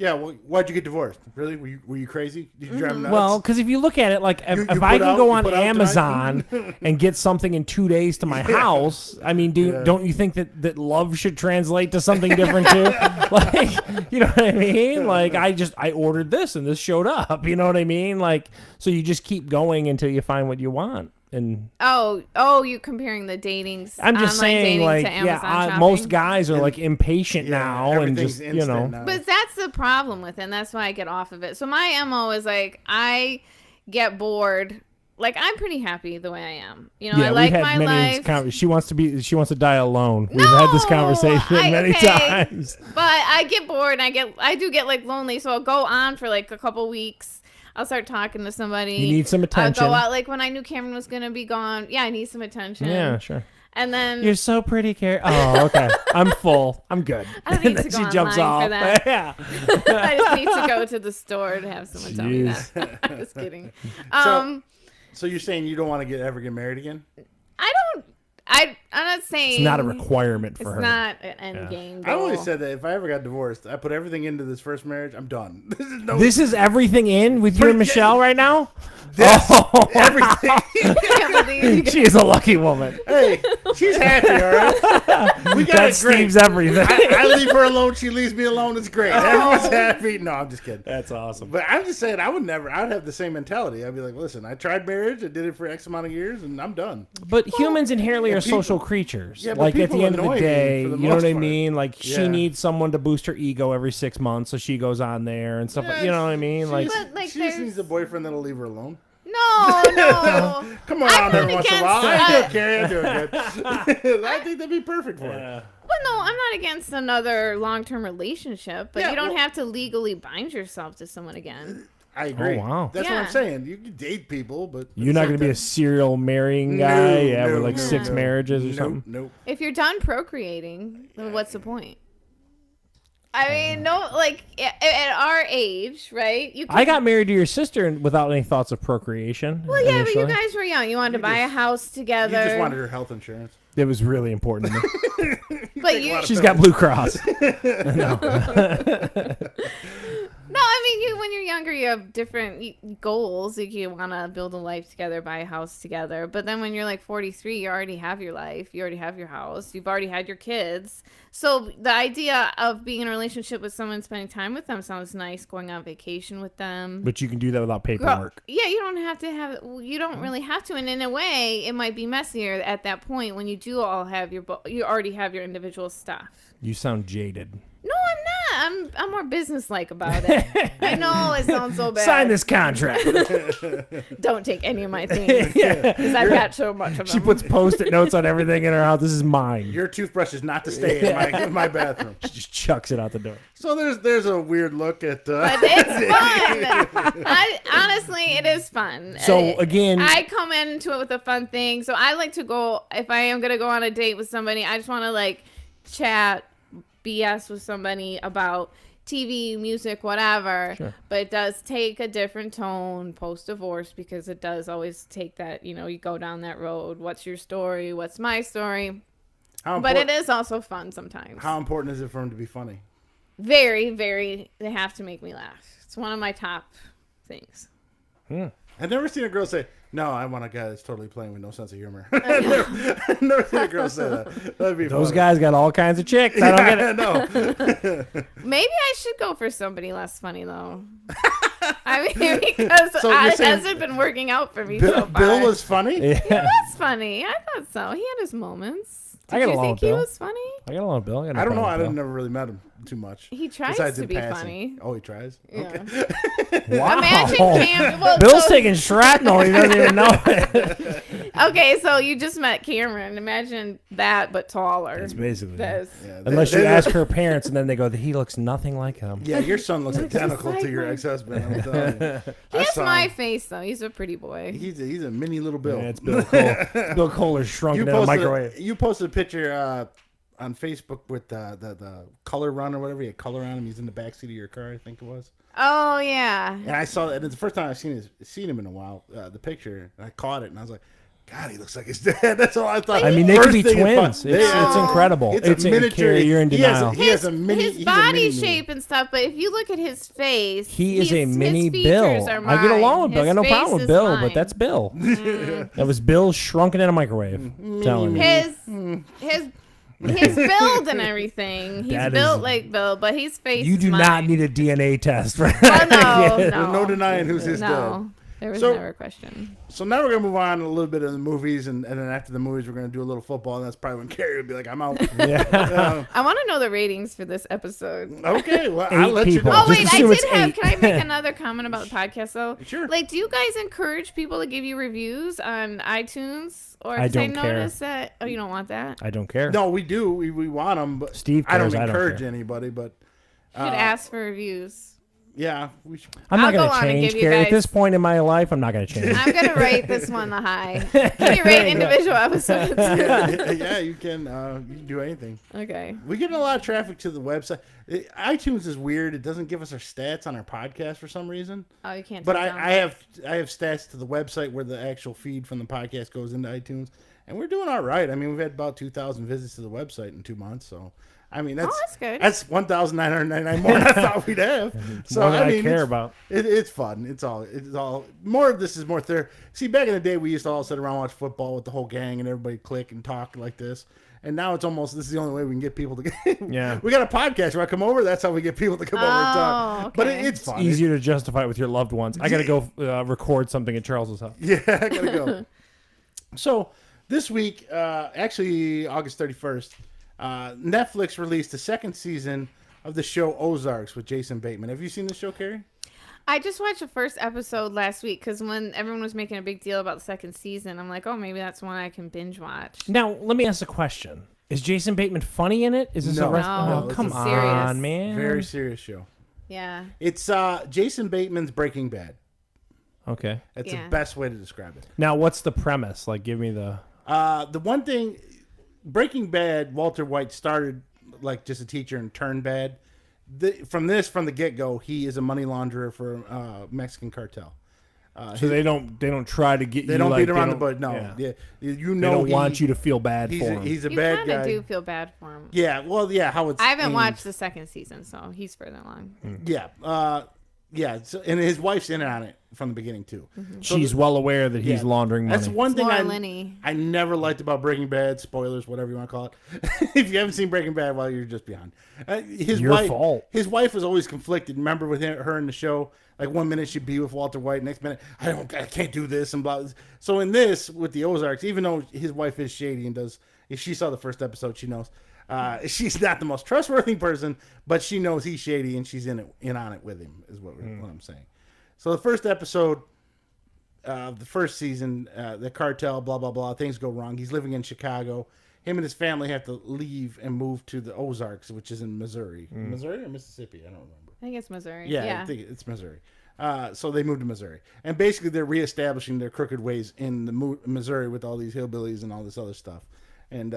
S1: why'd you get divorced? Really? Were you crazy? Did you drive nuts?
S2: Well, because if you look at it, like if I can go on Amazon and get something in 2 days to my house, I mean, don't you think that love should translate to something different too? Like, you know what I mean? Like I ordered this and this showed up. You know what I mean? Like, so you just keep going until you find what you want. And
S3: you're comparing the datings.
S2: I'm just saying, like,
S3: to Amazon
S2: most guys are like impatient now and just
S1: now.
S3: But that's the problem with it, and that's why I get off of it. So my MO is like I get bored. Like I'm pretty happy the way I am. You know, I like my life.
S2: She wants to die alone. We've had this conversation many times.
S3: But I get bored. And I do get like lonely. So I'll go on for like a couple weeks. I'll start talking to somebody.
S2: You need some attention.
S3: I'll go out, like when I knew Cameron was going to be gone. Yeah, I need some attention.
S2: Yeah, sure.
S3: And then...
S2: You're so pretty, Carrie. Oh, okay. I'm full. I'm good.
S3: I don't need to go online jumps off. For that. Yeah. I just need to go to the store to have someone tell me that. I'm just kidding.
S1: So you're saying you don't want to ever get married again?
S3: I'm not saying
S2: it's not a requirement for her.
S3: It's not an end game goal.
S1: I always said that if I ever got divorced, I put everything into this first marriage. I'm done.
S2: This is everything in with you and Michelle right now.
S1: Everything.
S2: She is a lucky woman.
S1: Hey, she's happy. All right. We got
S2: that Steve's everything.
S1: I leave her alone. She leaves me alone. It's great. Everyone's happy. No, I'm just kidding.
S2: That's awesome.
S1: But I'm just saying, I'd have the same mentality. I'd be like, listen, I tried marriage. I did it for X amount of years, and I'm done.
S2: But humans inherently are social creatures. Yeah, like at the end of the day, you know what I mean? Like she needs someone to boost her ego every 6 months, so she goes on there and stuff. You know what I mean? Like
S1: she just needs a boyfriend that'll leave her alone.
S3: No.
S1: Come around every once in a while. I do it, Carrie. I do it good. I think that'd be perfect for her.
S3: Well, no, I'm not against another long-term relationship, but you don't have to legally bind yourself to someone again.
S1: I agree.
S2: Oh, wow.
S1: That's what I'm saying. You can date people, but...
S2: You're not going to be a serial marrying guy with like 6 marriages or something?
S1: Nope.
S3: If you're done procreating, then what's the point? I mean, no, like, at our age, right?
S2: I got married to your sister without any thoughts of procreation.
S3: Well, yeah, initially. But you guys were young. You wanted to buy a house together.
S1: You just wanted her health insurance.
S2: It was really important to me.
S3: But
S2: she's got Blue Cross.
S3: No, I mean, when you're younger, you have different goals. Like you want to build a life together, buy a house together. But then when you're like 43, you already have your life. You already have your house. You've already had your kids. So the idea of being in a relationship with someone, spending time with them sounds nice. Going on vacation with them.
S2: But you can do that without paperwork.
S3: Yeah, you don't have to have. You don't really have to. And in a way, it might be messier at that point when you do all have you already have your individual stuff.
S2: You sound jaded.
S3: No, I'm not. I'm more businesslike about it. I know it sounds so bad.
S2: Sign this contract.
S3: Don't take any of my things because I've got so much of them.
S2: She puts Post-it notes on everything in her house. This is mine.
S1: Your toothbrush is not to stay in my bathroom.
S2: She just chucks it out the door.
S1: So there's a weird look at.
S3: But it's fun. Honestly, it is fun.
S2: So again,
S3: I come into it with a fun thing. So I like to go if I am gonna go on a date with somebody. I just want to like chat. BS with somebody about TV, music, whatever. Sure. But it does take a different tone post-divorce because it does always take that, you go down that road. What's your story? What's my story? But it is also fun sometimes.
S1: How important is it for him to be funny?
S3: Very, very. They have to make me laugh. It's one of my top things.
S1: I've never seen a girl say, "No, I want a guy that's totally playing with no sense of humor." I've never seen a girl say that. That'd be
S2: those
S1: funny.
S2: guys got all kinds of chicks. I don't get it.
S1: No.
S3: Maybe I should go for somebody less funny though. I mean, because it hasn't been working out for me so far.
S1: Bill was funny.
S2: Yeah.
S3: He was funny. I thought so. He had his moments. Did you think he was funny?
S2: I got along with Bill.
S1: I don't know. I never really met him too much.
S3: He tries to be funny.
S1: Oh, he tries?
S3: Yeah.
S1: Okay.
S2: Wow.
S3: Imagine Cam.
S2: Bill's taking shrapnel. He doesn't even know it.
S3: Okay, so you just met Cameron. Imagine that, but taller.
S2: That's basically
S3: it.
S1: Yeah,
S2: unless you ask her parents, and then they go, he looks nothing like him.
S1: Yeah, your son looks identical to your ex-husband. I'm telling you.
S3: He has my face, though. He's a pretty boy.
S1: He's a mini little Bill.
S2: Yeah, it's Bill Cole. Bill Kohler shrunken in a microwave.
S1: You posted a picture on Facebook with the color run or whatever. He had color on him. He's in the backseat of your car, I think it was.
S3: Oh, yeah.
S1: And I saw it. It's the first time I've seen him in a while, the picture. And I caught it, and I was like, God, he looks like his dad. That's all I thought.
S2: I mean, they could be twins. It's incredible.
S1: It's a miniature.
S2: Carrie, you're in denial.
S1: He has a mini.
S3: His body shape and stuff, but if you look at his face,
S2: he is a mini Bill. I get along with Bill. I got no problem with Bill, but that's Bill. That was Bill shrunken in a microwave. Telling me.
S3: His build and everything. He's built like Bill, but his face.
S2: You do not need a DNA test, right?
S3: Oh, no.
S1: There's no denying who's his dad.
S3: There was never a question.
S1: So now we're going to move on a little bit of the movies, and then after the movies, we're going to do a little football, and that's probably when Carrie would be like, I'm out.
S2: Yeah.
S3: I want to know the ratings for this episode.
S1: Okay, well, I'll let you know.
S3: Oh, wait, can I make another comment about the podcast, though?
S1: Sure.
S3: Like, do you guys encourage people to give you reviews on iTunes? Or
S2: I don't care.
S3: Notice that? Oh, you don't want that?
S2: I don't care.
S1: No, we do. We want them, but
S2: Steve cares.
S1: I don't encourage anybody, but...
S3: You should ask for reviews.
S1: Yeah, we should.
S2: I'm not going to change, Carrie. At this point in my life, I'm not going to change.
S3: I'm going to rate this one the high. Can you rate individual episodes?
S1: Yeah, you can. You can do anything.
S3: Okay.
S1: We get a lot of traffic to the website. iTunes is weird. It doesn't give us our stats on our podcast for some reason.
S3: Oh, you can't.
S1: But I have stats to the website where the actual feed from the podcast goes into iTunes, and we're doing all right. I mean, we've had about 2,000 visits to the website in 2 months, so. I mean, that's
S3: good.
S1: That's 1,999 more than I thought we'd have. So
S2: I mean, care about.
S1: It's fun. It's all more. This is more therapy. See, back in the day, we used to all sit around and watch football with the whole gang, and everybody click and talk like this. And now it's almost this is the only way we can get people to get.
S2: Yeah,
S1: we got a podcast where I come over. That's how we get people to come over and talk.
S3: Okay.
S1: But it's fun.
S2: It's easier to justify it with your loved ones. I got to go record something at Charles's house.
S1: Yeah, I gotta go. So this week, actually August 31st. Netflix released the second season of the show Ozarks with Jason Bateman. Have you seen the show, Carrie?
S3: I just watched the first episode last week because when everyone was making a big deal about the second season, I'm like, oh, maybe that's one I can binge watch.
S2: Now, let me ask a question. Is Jason Bateman funny in it? Is this
S1: No.
S2: Oh, come on, man.
S1: Very serious show.
S3: Yeah.
S1: It's Jason Bateman's Breaking Bad.
S2: Okay.
S1: That's the best way to describe it.
S2: Now, what's the premise? Like, give me the...
S1: The one thing... Breaking Bad, Walter White started like just a teacher and turned bad. From the get-go, he is a money launderer for Mexican cartel.
S2: So they don't try to get.
S1: They don't beat around the bush. No, yeah.
S2: They don't want you to feel bad for him.
S1: He's a bad guy.
S3: You kind of do feel bad for him.
S1: Yeah, well, yeah. How it's
S3: I haven't watched the second season, so he's further along.
S1: Yeah. Yeah, and his wife's in on it from the beginning too.
S3: Mm-hmm.
S1: So
S2: She's well aware that he's laundering money.
S1: That's one thing
S3: Lenny.
S1: I never liked about Breaking Bad. Spoilers, whatever you want to call it. If you haven't seen Breaking Bad, well, you're just behind.
S2: Your fault.
S1: His wife was always conflicted. Remember with her in the show, like one minute she'd be with Walter White, next minute I can't do this and blah. So in this with the Ozarks, even though his wife is shady and does, if she saw the first episode, she knows. She's not the most trustworthy person, but she knows he's shady and she's in on it with him. Is what I'm saying. So the first episode, the first season, the cartel, blah blah blah, things go wrong. He's living in Chicago. Him and his family have to leave and move to the Ozarks, which is in Missouri. Missouri or Mississippi? I don't remember.
S3: I think it's Missouri.
S1: Yeah. I think it's Missouri. So they moved to Missouri, and basically they're reestablishing their crooked ways in the Missouri with all these hillbillies and all this other stuff, and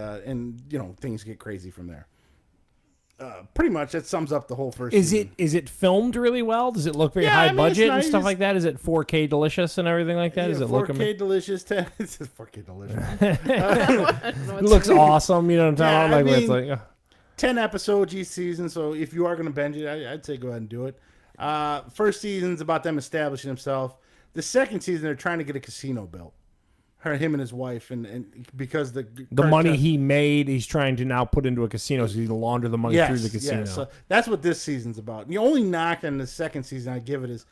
S1: things get crazy from there. Pretty much that sums up the whole first season.
S2: Is it filmed really well? Does it look very high budget and stuff like that? Is it 4K delicious and everything like that? Is it
S1: 4K delicious? It's 4K delicious.
S2: It looks awesome. You know what I'm talking about? It's like
S1: 10 episodes each season. So if you are going to binge it, I'd say go ahead and do it. First season's about them establishing themselves. The second season, they're trying to get a casino built. Him and his wife, and because the
S2: money he made, he's trying to now put into a casino, so he can launder the money through the casino.
S1: Yes. So that's what this season's about. The only knock on the second season I give it is,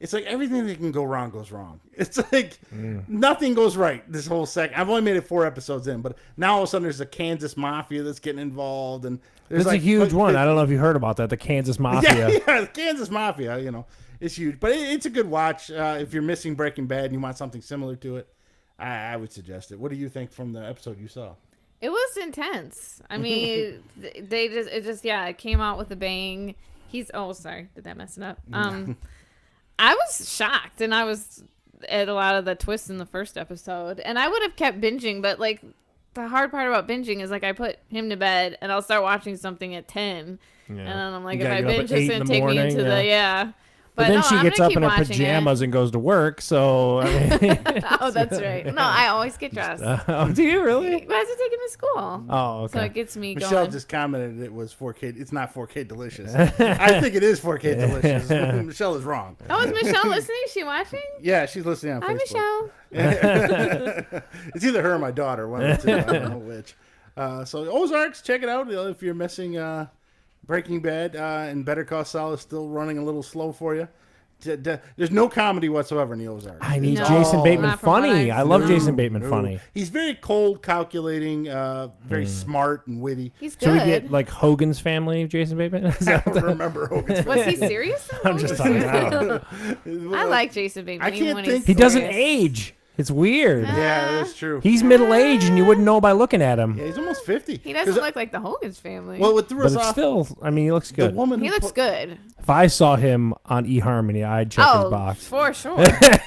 S1: it's like everything that can go wrong goes wrong. It's like nothing goes right this whole second. I've only made it 4 episodes in, but now all of a sudden there's a Kansas mafia that's getting involved, and there's
S2: a huge one. I don't know if you heard about that, the Kansas mafia.
S1: Yeah, the Kansas mafia. It's huge, but it's a good watch if you're missing Breaking Bad and you want something similar to it. I would suggest it. What do you think from the episode you saw?
S3: It was intense. I mean, it came out with a bang. Sorry, did that mess it up? I was shocked, and I was at a lot of the twists in the first episode, and I would have kept binging, but like the hard part about binging is like I put him to bed, and I'll start watching something at 10, and then I'm like, if I binge, it's gonna take me into the
S2: But then she gets up in her pajamas and goes to work, so... I mean,
S3: oh, that's right. No, I always get dressed.
S2: Do you really?
S3: I have to take him to school.
S2: Oh, okay.
S3: So it gets me
S1: Michelle
S3: going.
S1: just commented it was 4K. It's not 4K delicious. I think it is 4K delicious. Michelle is wrong.
S3: Oh, is Michelle listening? Is she watching?
S1: Yeah, she's listening on Facebook.
S3: Hi, Michelle.
S1: It's either her or my daughter. One of the two. I don't know which. So Ozarks, check it out if you're missing... Breaking Bad and Better Call Saul is still running a little slow for you. There's no comedy whatsoever in the Ozarks.
S2: I need Jason Bateman funny. I love Jason Bateman funny.
S1: He's very cold, calculating, very smart and witty.
S3: He's good.
S2: So we get like Hogan's Family, Jason Bateman?
S1: I don't remember Hogan's Family.
S3: Was he serious?
S2: I'm just talking about.
S3: I like Jason Bateman.
S1: I can't think.
S2: He doesn't age. It's weird.
S1: Yeah, that's true.
S2: He's middle-aged, and you wouldn't know by looking at him.
S1: Yeah, he's almost 50.
S3: He doesn't look like the Hogan's Family.
S1: Well, what threw us
S2: But it's
S1: off,
S2: still, I mean, he looks good.
S3: He looks good.
S2: If I saw him on eHarmony, I'd check his box.
S3: For sure.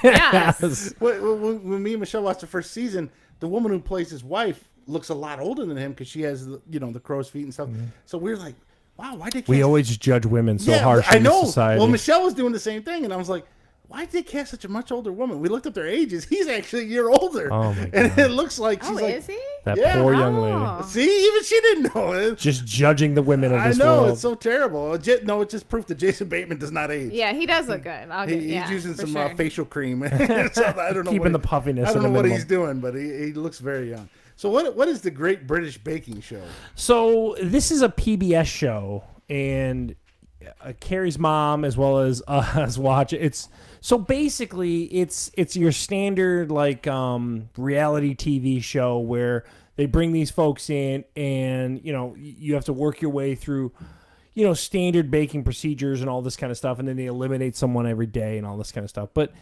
S3: Yes.
S1: When me and Michelle watched the first season, the woman who plays his wife looks a lot older than him because she has, the crow's feet and stuff. So we're like, wow, why did
S2: we always judge women so harshly in society?
S1: Well, Michelle was doing the same thing, and I was like, why did they cast such a much older woman? We looked up their ages. He's actually a year older.
S2: Oh my God.
S1: And it looks like she's
S3: is he?
S2: That poor young lady.
S1: See, even she didn't know it.
S2: Just juding the women of this
S1: I know,
S2: world.
S1: it's so terrible. It's just proof that Jason Bateman does not age.
S3: Yeah, he does look good.
S1: He's using some facial cream. So I don't know
S2: Keeping the puffiness.
S1: I don't know what he's doing, but he looks very young. So what is the Great British Baking Show?
S2: So this is a PBS show, and Carrie's mom as well as us watch it. So basically, it's your standard like reality TV show where they bring these folks in, and you have to work your way through standard baking procedures and all this kind of stuff, and then they eliminate someone every day and all this kind of stuff. But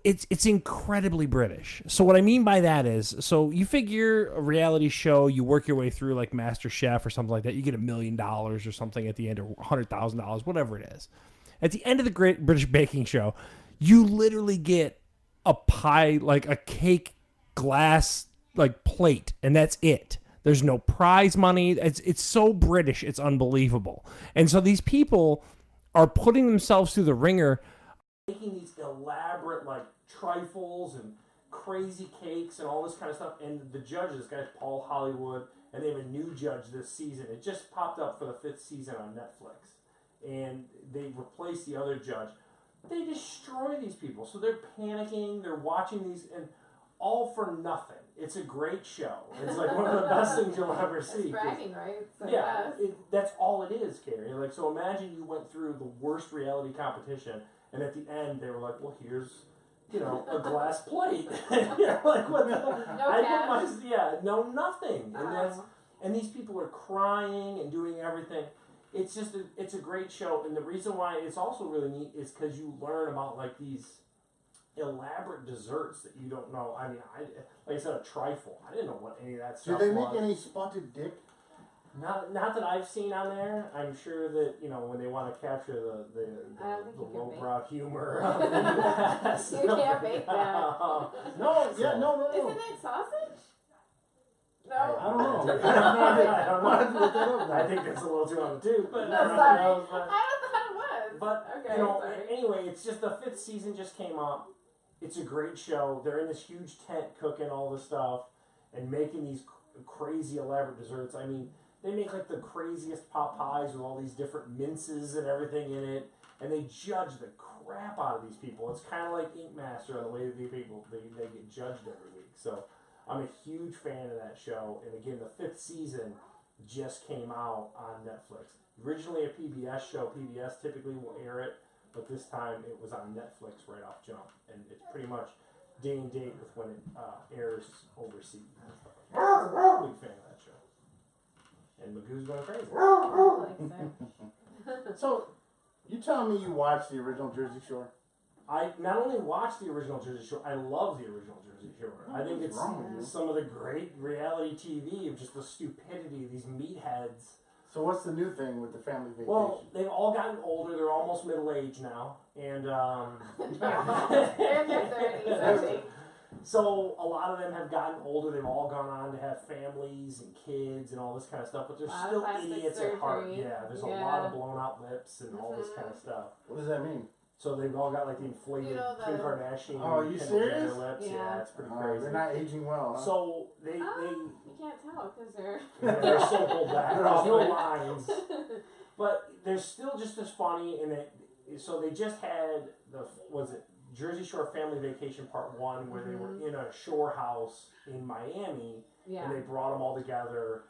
S2: it's incredibly British. So what I mean by that is, so you figure a reality show, you work your way through like Master Chef or something like that, you get $1 million or something at the end, or $100,000, whatever it is. At the end of the Great British Baking Show, you literally get a pie, like a cake glass like plate, and that's it. There's no prize money. It's so British, it's unbelievable. And so these people are putting themselves through the ringer, making these elaborate like trifles and crazy cakes and all this kind of stuff. And the judge, this guy's Paul Hollywood, and they have a new judge this season. It just popped up for the 5th season on Netflix, and they replaced the other judge.
S4: they destroy these people. So they're panicking, they're watching these, and all for nothing. It's a great show. It's like one of the best things you'll ever see.
S3: It's bragging rights.
S4: Yeah, that's all it is, Carrie. Like, so imagine you went through the worst reality competition, and at the end they were like, well, here's, a glass plate. Like, what the... No nothing. And these people are crying and doing everything. It's just, it's a great show. And the reason why it's also really neat is because you learn about, like, these elaborate desserts that you don't know. I mean, like I said, a trifle. I didn't know what any of that stuff was.
S1: Do they make any spotted dick?
S4: Not that I've seen on there. I'm sure that, when they want to capture the lowbrow humor of the U.S.
S3: You can't make that.
S1: No.
S3: Isn't it sausage? No.
S1: I don't know.
S4: I don't know. I think that's a little too on the tube. But
S3: no, sorry. I don't thought it was.
S4: But,
S3: okay,
S4: anyway, it's just the 5th season just came up. It's a great show. They're in this huge tent cooking all this stuff and making these crazy elaborate desserts. I mean, they make like the craziest pot pies with all these different minces and everything in it, and they judge the crap out of these people. It's kind of like Ink Master on the way that they get judged every week. So I'm a huge fan of that show. And again, the 5th season just came out on Netflix. Originally a PBS show. PBS typically will air it, but this time it was on Netflix right off jump, and it's pretty much day and date with when it airs overseas. I'm a big fan of that show. And Magoo's going crazy.
S1: So, you telling me you watched the original Jersey Shore?
S4: I not only watched the original Jersey Shore, I love the original Jersey Shore. I think it's some of the great reality TV of just the stupidity of these meatheads.
S1: So what's the new thing with the family vacation?
S4: Well, they've all gotten older. They're almost middle-aged now. And,
S3: in their 30s, I think.
S4: So a lot of them have gotten older. They've all gone on to have families and kids and all this kind of stuff. But they're still idiots at heart. Yeah, there's a lot of blown out lips and all this kind of stuff.
S1: What does that mean?
S4: So they've all got like the inflated Kim Kardashian.
S1: Oh, are you serious?
S4: Lips. Yeah, it's pretty crazy.
S1: They're not aging well. Huh?
S4: So they
S3: you can't tell because they're
S4: they're so pulled back. There's no lines, but they're still just as funny. And so they just had Jersey Shore Family Vacation Part 1, where they were in a shore house in Miami, and they brought them all together.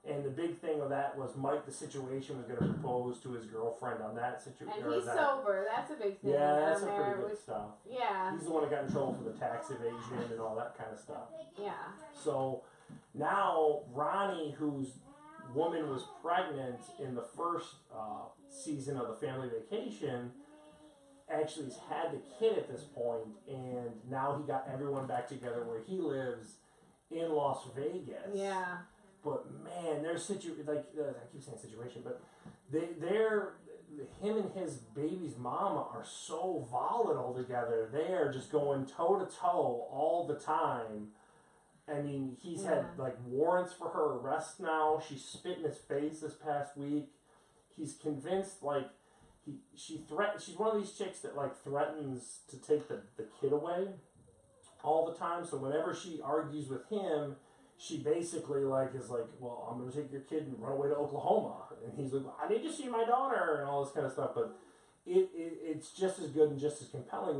S4: And the big thing of that was Mike, the Situation, was going to propose to his girlfriend on that situation.
S3: And he's sober. That's a big thing.
S4: Yeah, that's some pretty good stuff.
S3: Yeah.
S4: He's the one that got in trouble for the tax evasion and all that kind of stuff.
S3: Yeah.
S4: So now Ronnie, whose woman was pregnant in the first season of the Family Vacation, actually has had the kid at this point, and now he got everyone back together where he lives in Las Vegas.
S3: Yeah.
S4: But man, their I keep saying situation, but him and his baby's mama are so volatile together. They are just going toe to toe all the time. I mean, he's had like warrants for her arrest now. She spit in his face this past week. He's convinced she's one of these chicks that like threatens to take the kid away all the time. So whenever she argues with him, she basically is like, well, I'm going to take your kid and run away to Oklahoma. And he's like, I need to see my daughter and all this kind of stuff. But it's just as good and just as compelling.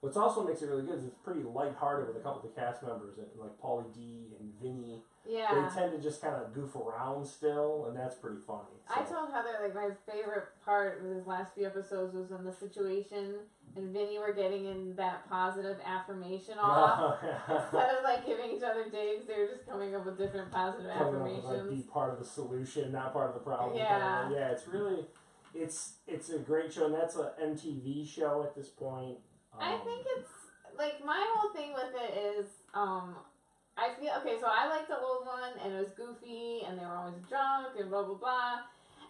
S4: What's also makes it really good is it's pretty lighthearted with a couple of the cast members, like Pauly D and Vinny.
S3: Yeah.
S4: They tend to just kind of goof around still, and that's pretty funny. So.
S3: I told Heather, my favorite part of his last few episodes was when the Situation and Vinny were getting in that positive affirmation off. Instead of giving each other digs, they were just coming up with different positive affirmations.
S4: Be part of the solution, not part of the problem.
S3: Yeah.
S4: Yeah, it's really, it's a great show, and that's an MTV show at this point.
S3: I think it's, my whole thing with it is, I feel, so I liked the old one, and it was goofy, and they were always drunk, and blah, blah, blah.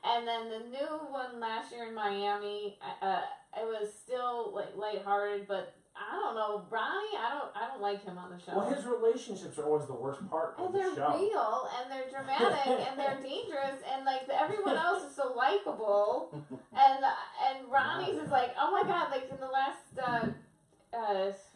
S3: And then the new one last year in Miami, it was still, lighthearted, but I don't know, Ronnie, I don't like him on the show.
S4: Well, his relationships are always the worst part of the show.
S3: And they're real, and they're dramatic, and they're dangerous, and, everyone else is so likable. And Ronnie's is oh my God, in the last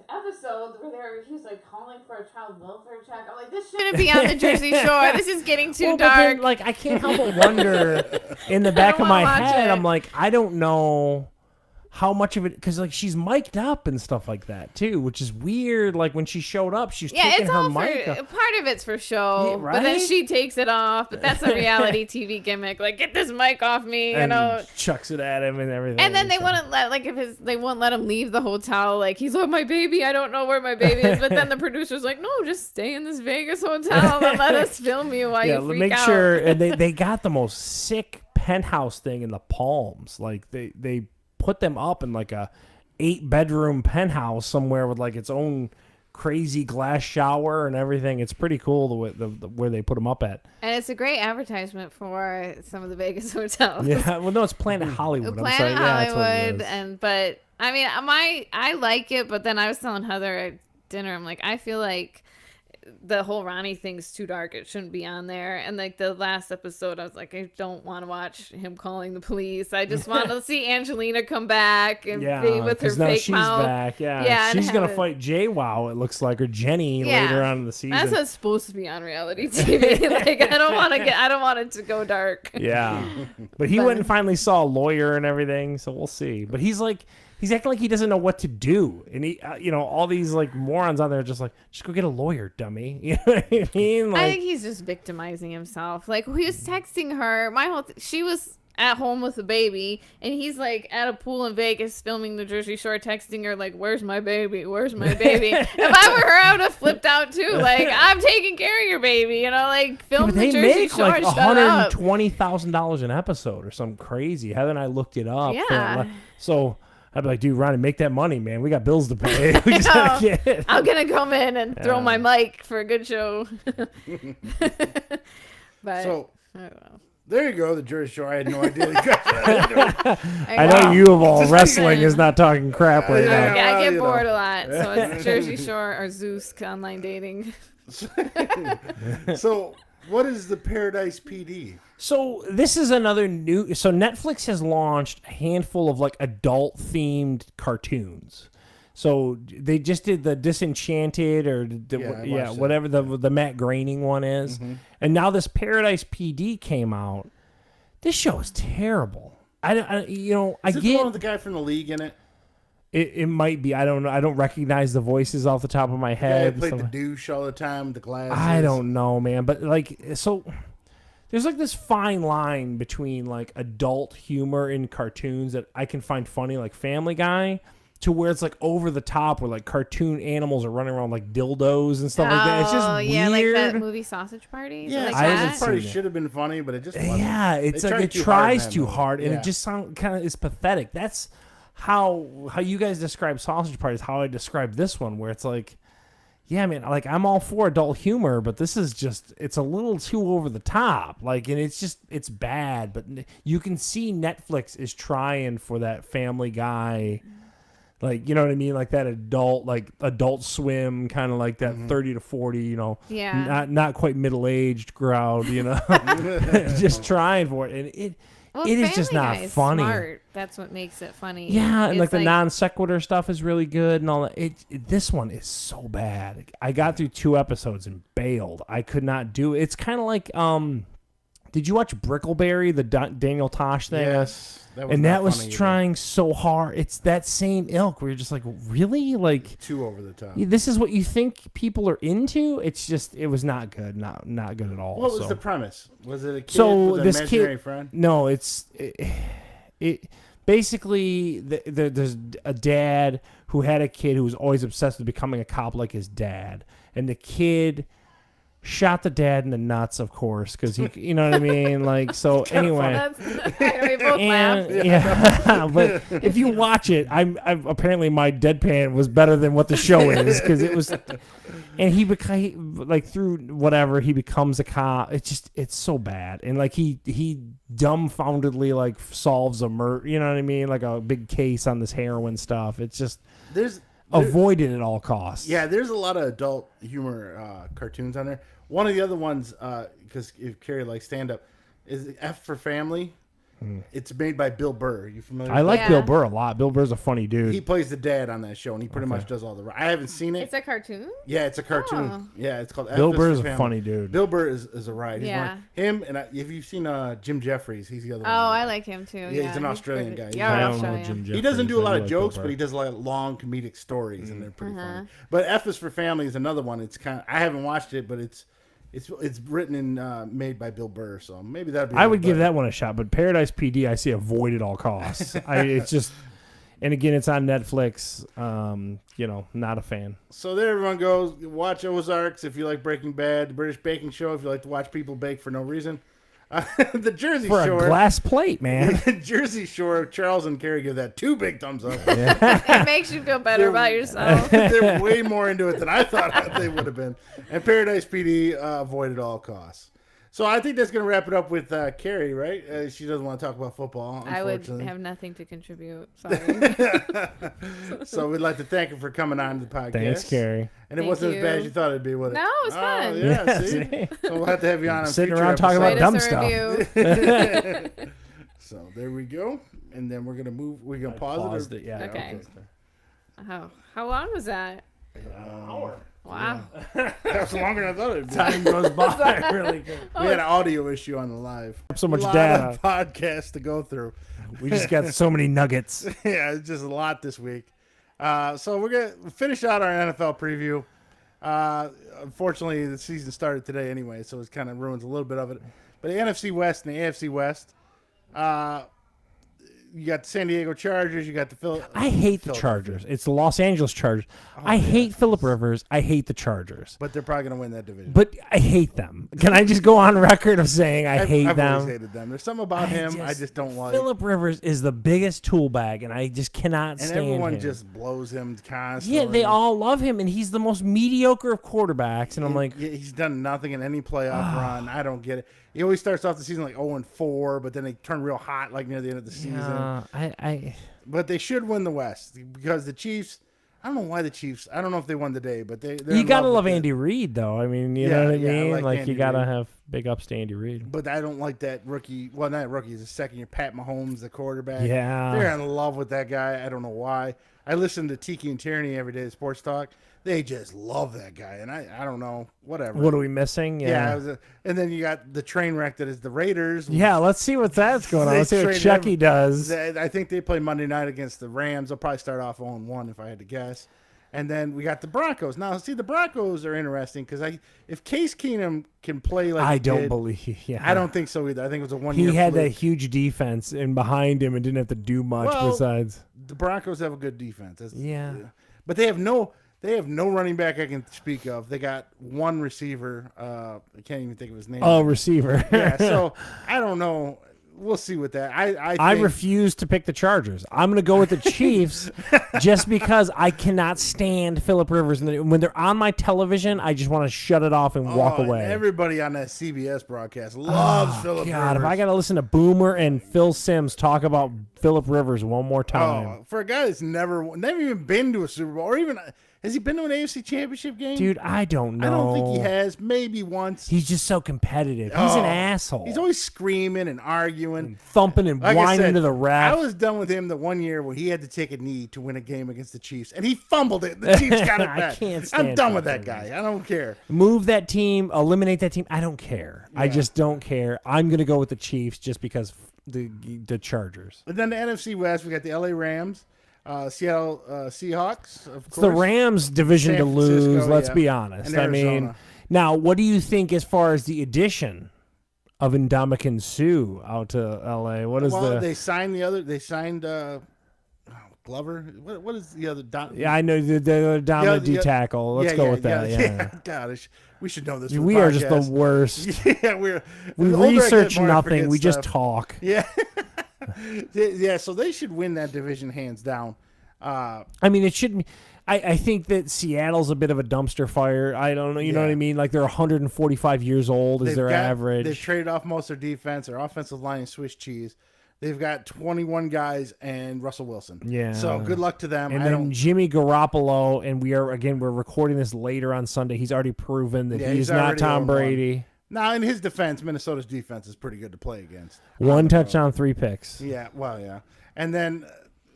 S3: episode where he was calling for a child welfare check. I'm this shouldn't be on the Jersey Shore. This is getting too dark.
S2: Then, I can't help but wonder in the back of my head, I'm I don't know how much of it, because like she's mic'd up and stuff like that too, which is weird. Like when she showed up, she's taking her mic off.
S3: Part of it's for show,
S2: Yeah, right?
S3: but then she takes it off. But that's a reality TV gimmick. Like, get this mic off me, you
S2: and
S3: know.
S2: chucks it at him and everything.
S3: And then they wouldn't let they won't let him leave the hotel. Like, he's my baby. I don't know where my baby is. But then the producer's like, no, just stay in this Vegas hotel and let us film you while you freak
S2: make
S3: out.
S2: sure. And they got the most sick penthouse thing in the Palms. Like they put them up in like a 8-bedroom penthouse somewhere with like its own crazy glass shower and everything. It's pretty cool the way where they put them up at.
S3: And it's a great advertisement for some of the Vegas hotels.
S2: Yeah, well, no, it's Planet Hollywood.
S3: Planet Hollywood,
S2: yeah,
S3: but I mean, I like it. But then I was telling Heather at dinner, I'm like, I feel like the whole Ronnie thing's too dark. It shouldn't be on there. And like the last episode, I was like, I don't want to watch him calling the police. I just want to see Angelina come back and be with her
S2: now
S3: fake
S2: she's
S3: mouth.
S2: back. Yeah, she's gonna fight JWoww. It looks like, or Jenni later on in the season.
S3: That's what's supposed to be on reality TV. Like, I don't want it to go dark.
S2: Yeah, but he went and finally saw a lawyer and everything. So we'll see. But he's acting like he doesn't know what to do, and he, all these like morons on there are just like, just go get a lawyer, dummy. You know what I mean? Like,
S3: I think he's just victimizing himself. Like, he was texting her. She was at home with the baby, and he's like at a pool in Vegas filming the Jersey Shore, texting her like, "Where's my baby? Where's my baby?" If I were her, I would have flipped out too. Like, I'm taking care of your baby. Like, film the Jersey
S2: make
S3: Shore.
S2: like
S3: $120,000
S2: an episode or something crazy. Heather and I looked it up.
S3: Yeah.
S2: So I'd be like, dude, Ronnie, make that money, man. We got bills to pay. We just gotta get it.
S3: I'm gonna come in and throw my mic for a good show. But
S1: So
S3: I don't know.
S1: there you go, the Jersey Shore. I had no idea.
S2: I know you of all wrestling is not talking crap right now.
S3: Yeah, I get bored a lot. So it's Jersey Shore or Zeus online dating.
S1: So what is the Paradise PD?
S2: So this is another new. So Netflix has launched a handful of like adult themed cartoons. So they just did the Disenchanted or whatever the Matt Groening one is, and now this Paradise PD came out. This show is terrible. I get
S1: the one with the guy from The League in it.
S2: It might be. I don't know. I don't recognize the voices off the top of my head.
S1: Yeah, played the douche all the time with the glasses.
S2: I don't know, man. But like, so there's like this fine line between like adult humor in cartoons that I can find funny, like Family Guy, to where it's like over the top, where like cartoon animals are running around like dildos and stuff like that. It's just weird.
S3: Like that movie Sausage Party.
S1: Yeah,
S3: like
S1: Sausage Party should have been funny, but it just wasn't.
S2: Yeah, it's like it tries too hard, and it just sounds kind of is pathetic. That's how you guys describe Sausage Party is how I describe this one, where it's like, yeah, man, like I'm all for adult humor, but this is just, it's a little too over the top. Like, and it's bad, but you can see Netflix is trying for that Family Guy, like, you know what I mean? Like that Adult Swim, kind of like that 30 to 40, not quite middle-aged crowd, just trying for it. And it is just not funny.
S3: Smart. That's what makes it funny.
S2: Yeah, and like the non sequitur stuff is really good and all that. This one is so bad. I got through 2 episodes and bailed. I could not do it. It's kind of like, did you watch Brickleberry, the Daniel Tosh thing?
S1: Yes.
S2: That was trying so hard. It's that same ilk where you're just like, really? Like,
S1: too over the top.
S2: This is what you think people are into? It's just, it was not good. Not good at all.
S1: What was the premise? Was it a kid with an imaginary friend?
S2: No, it basically, there's a dad who had a kid who was always obsessed with becoming a cop like his dad. And the kid shot the dad in the nuts, of course, because he, you know what I mean? Like, so anyway.
S3: We both laughed.
S2: Yeah. But if you watch it, I'm apparently my deadpan was better than what the show is, because it was, and he became, like, through whatever, he becomes a cop. It's so bad. And like he dumbfoundedly like solves a murder, you know what I mean? Like a big case on this heroin stuff. It's just, avoided at all costs.
S1: Yeah, there's a lot of adult humor cartoons on there. One of the other ones, because if Carrie likes stand-up, is F for Family. It's made by Bill Burr. You familiar?
S2: I like
S3: Yeah.
S2: Bill Burr a lot. Bill Burr's a funny dude.
S1: He plays the dad on that show, and he pretty much does all the. I haven't seen it.
S3: It's a cartoon.
S1: Yeah, it's a cartoon.
S3: Oh.
S1: Yeah, it's called.
S2: Bill
S1: F is
S2: Burr
S1: for
S2: is a
S1: Family.
S2: funny dude.
S1: Bill Burr is a ride. He's
S3: Yeah.
S1: him and if you've seen Jim Jeffries, he's the other
S3: Oh,
S1: one.
S3: I like him too.
S1: Yeah, he's an Australian guy.
S3: Yeah,
S2: I don't know
S3: Australian.
S2: Jim
S1: He doesn't do a
S2: Jeffries.
S1: lot
S2: I
S1: of
S2: like
S1: jokes,
S2: Bill
S1: but he
S2: Burr.
S1: does a lot of long comedic stories, and they're pretty
S3: Uh-huh.
S1: funny. But F is for Family is another one. It's kind of, I haven't watched it, but it's written and made by Bill Burr, so maybe that'd be.
S2: I would give that one a shot, but Paradise PD I see avoid at all costs. It's just, and again, it's on Netflix. Not a fan.
S1: So there, everyone goes. Watch Ozarks if you like Breaking Bad, the British baking show if you like to watch people bake for no reason. The Jersey
S2: For
S1: Shore.
S2: a glass plate, man.
S1: Jersey Shore, Charles and Carrie give that 2 big thumbs up.
S3: It makes you feel better about yourself.
S1: They're way more into it than I thought they would have been. And Paradise PD avoid at all costs. So I think that's going to wrap it up with Carrie, right? She doesn't want to talk about football,
S3: I would
S1: unfortunately.
S3: have nothing to contribute. Sorry.
S1: So we'd like to thank her for coming on to the podcast.
S2: Thanks, Carrie.
S1: And it
S3: Thank
S1: wasn't
S3: you.
S1: as bad as you thought it'd be, was it?
S3: No, it was fun.
S1: Yeah, see?
S2: See?
S1: So we'll have to have you on
S2: Sitting
S1: future
S2: around talking about
S1: episodes.
S2: dumb
S3: Rate us
S2: stuff.
S3: a review.
S1: So there we go. And then we're going to move. We're going to pause
S2: Paused
S1: it.
S2: it, yeah.
S3: Okay. How long was that?
S2: Hour.
S3: Wow.
S1: That's longer than I thought it'd be.
S2: Time goes by really good.
S1: We had an audio issue on the live.
S2: So much
S1: lot
S2: data.
S1: of podcasts to go through.
S2: We just got so many nuggets.
S1: Yeah, it's just a lot this week. So we're going to finish out our NFL preview. Unfortunately, the season started today anyway, so it kind of ruins a little bit of it. But the NFC West and the AFC West, you got the San Diego Chargers, you got the
S2: I hate the Chargers. It's the Los Angeles Chargers. I hate Phillip Rivers. I hate the Chargers.
S1: But they're probably going to win that division.
S2: But I hate them. Can I just go on record of saying I hate
S1: I've
S2: them?
S1: always hated them. There's something about him I just don't like.
S2: Phillip Rivers is the biggest tool bag, and I just cannot
S1: And
S2: stand
S1: everyone
S2: him.
S1: just blows him constantly.
S2: Yeah, they all love him, and he's the most mediocre of quarterbacks. And I'm like,
S1: Yeah, he's done nothing in any playoff run. I don't get it. He always starts off the season like 0-4, but then they turn real hot like near the end of the season.
S2: I
S1: But they should win the West because the Chiefs. I don't know why the Chiefs. I don't know if they won today, but they're
S2: you
S1: in
S2: gotta love
S1: with it.
S2: Andy Reid, though. I mean, you
S1: Yeah,
S2: know what I
S1: yeah, I
S2: mean?
S1: like
S2: Like
S1: Andy
S2: you gotta
S1: Reid.
S2: have big ups to Andy Reid.
S1: But I don't like that rookie. Well, not rookie. He's a second year. Pat Mahomes, the quarterback.
S2: Yeah.
S1: They're in love with that guy. I don't know why. I listen to Tiki and Tierney every day at Sports Talk. They just love that guy, and I don't know. Whatever.
S2: What are we missing?
S1: Yeah. And then you got the train wreck that is the Raiders.
S2: Yeah, let's see what that's going on.
S1: They
S2: Let's see what
S1: traded
S2: Chucky does.
S1: I think they play Monday night against the Rams. They'll probably start off 0-1 if I had to guess. And then we got the Broncos. Now, see, the Broncos are interesting because if Case Keenum can play like
S2: I
S1: he
S2: don't
S1: did,
S2: believe. Yeah,
S1: I don't think so either. I think it was a one-year
S2: He had that
S1: fluke.
S2: huge defense and behind him and didn't have to do much
S1: Well,
S2: besides.
S1: The Broncos have a good defense.
S2: Yeah.
S1: But they have no running back I can speak of. They got one receiver. I can't even think of his name.
S2: Oh, receiver.
S1: Yeah, so I don't know. We'll see with that.
S2: I
S1: think,
S2: refuse to pick the Chargers. I'm going to go with the Chiefs just because I cannot stand Phillip Rivers. And when they're on my television, I just want to shut it off and walk
S1: and
S2: away.
S1: Everybody on that CBS broadcast loves Phillip
S2: God,
S1: Rivers.
S2: if I got to listen to Boomer and Phil Simms talk about Phillip Rivers one more time.
S1: For a guy that's never even been to a Super Bowl, or even has he been to an AFC Championship game?
S2: Dude, I don't know.
S1: I don't think he has. Maybe once.
S2: He's just so competitive. He's an asshole.
S1: He's always screaming and arguing.
S2: thumping and
S1: Like I
S2: whining
S1: said,
S2: to the ref.
S1: I was done with him the one year where he had to take a knee to win a game against the Chiefs, and he fumbled it. The Chiefs got it
S2: I
S1: back.
S2: can't stand
S1: I'm done with
S2: Phillip
S1: that guy. I don't care.
S2: Move that team, eliminate that team. I don't care. I just don't care. I'm going to go with the Chiefs just because the Chargers.
S1: And then the NFC West, we got the LA Rams, Seattle Seahawks, of
S2: It's
S1: course.
S2: the Rams division
S1: San
S2: to lose,
S1: Francisco,
S2: let's
S1: yeah.
S2: be honest.
S1: And
S2: I mean,
S1: Arizona.
S2: now, what do you think as far as the addition of Ndamukong Suh out to LA? What is
S1: They signed Glover. What is the other?
S2: Yeah, I know the dominant D tackle. Let's go with that. Yeah.
S1: God, we should know this.
S2: We are just the worst.
S1: Yeah,
S2: We
S1: the older I get,
S2: research
S1: more I
S2: nothing.
S1: forget
S2: We just
S1: stuff.
S2: talk.
S1: Yeah, yeah. So they should win that division hands down.
S2: I mean, it shouldn't. I think that Seattle's a bit of a dumpster fire. I don't know. You know what I mean? Like they're 145 years old is their average.
S1: They've traded off most of their defense. Their offensive line is Swiss cheese. They've got 21 guys and Russell Wilson.
S2: Yeah.
S1: So good luck to them.
S2: And then Jimmy Garoppolo, and we're recording this later on Sunday. He's already proven that he's not
S1: already
S2: Tom
S1: 0-1.
S2: Brady.
S1: Now, in his defense, Minnesota's defense is pretty good to play against.
S2: 1 touchdown, 3 picks.
S1: Yeah, well, yeah. And then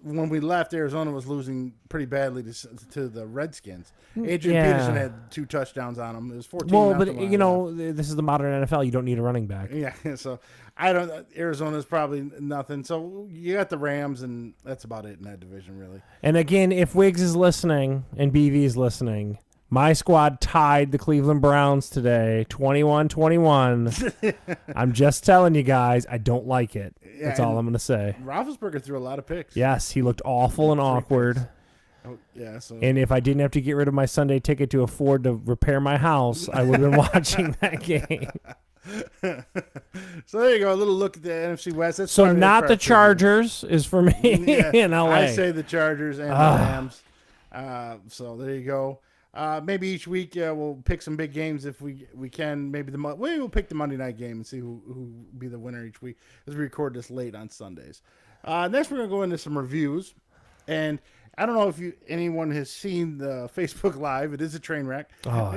S1: when we left, Arizona was losing pretty badly to the Redskins. Adrian Peterson had 2 touchdowns on him. It was 14.
S2: Well, but this is the modern NFL. You don't need a running back.
S1: Yeah, so Arizona's probably nothing. So you got the Rams, and that's about it in that division, really.
S2: And again, if Wiggs is listening and BV is listening, my squad tied the Cleveland Browns today, 21-21. I'm just telling you guys, I don't like it.
S1: Yeah,
S2: that's all I'm going to say.
S1: Roethlisberger threw a lot of picks.
S2: Yes, he looked awful and awkward.
S1: Oh, yeah. So.
S2: And if I didn't have to get rid of my Sunday ticket to afford to repair my house, I would have been watching that game.
S1: So there you go, a little look at the NFC West. That's
S2: so not the Chargers is for me in LA.
S1: I say the Chargers and the Rams. So there you go. Maybe each week we'll pick some big games if we can. Maybe we'll pick the Monday night game and see who be the winner each week as we record this late on Sundays. Next, we're going to go into some reviews. And I don't know if anyone has seen the Facebook Live. It is a train wreck.
S2: Oh,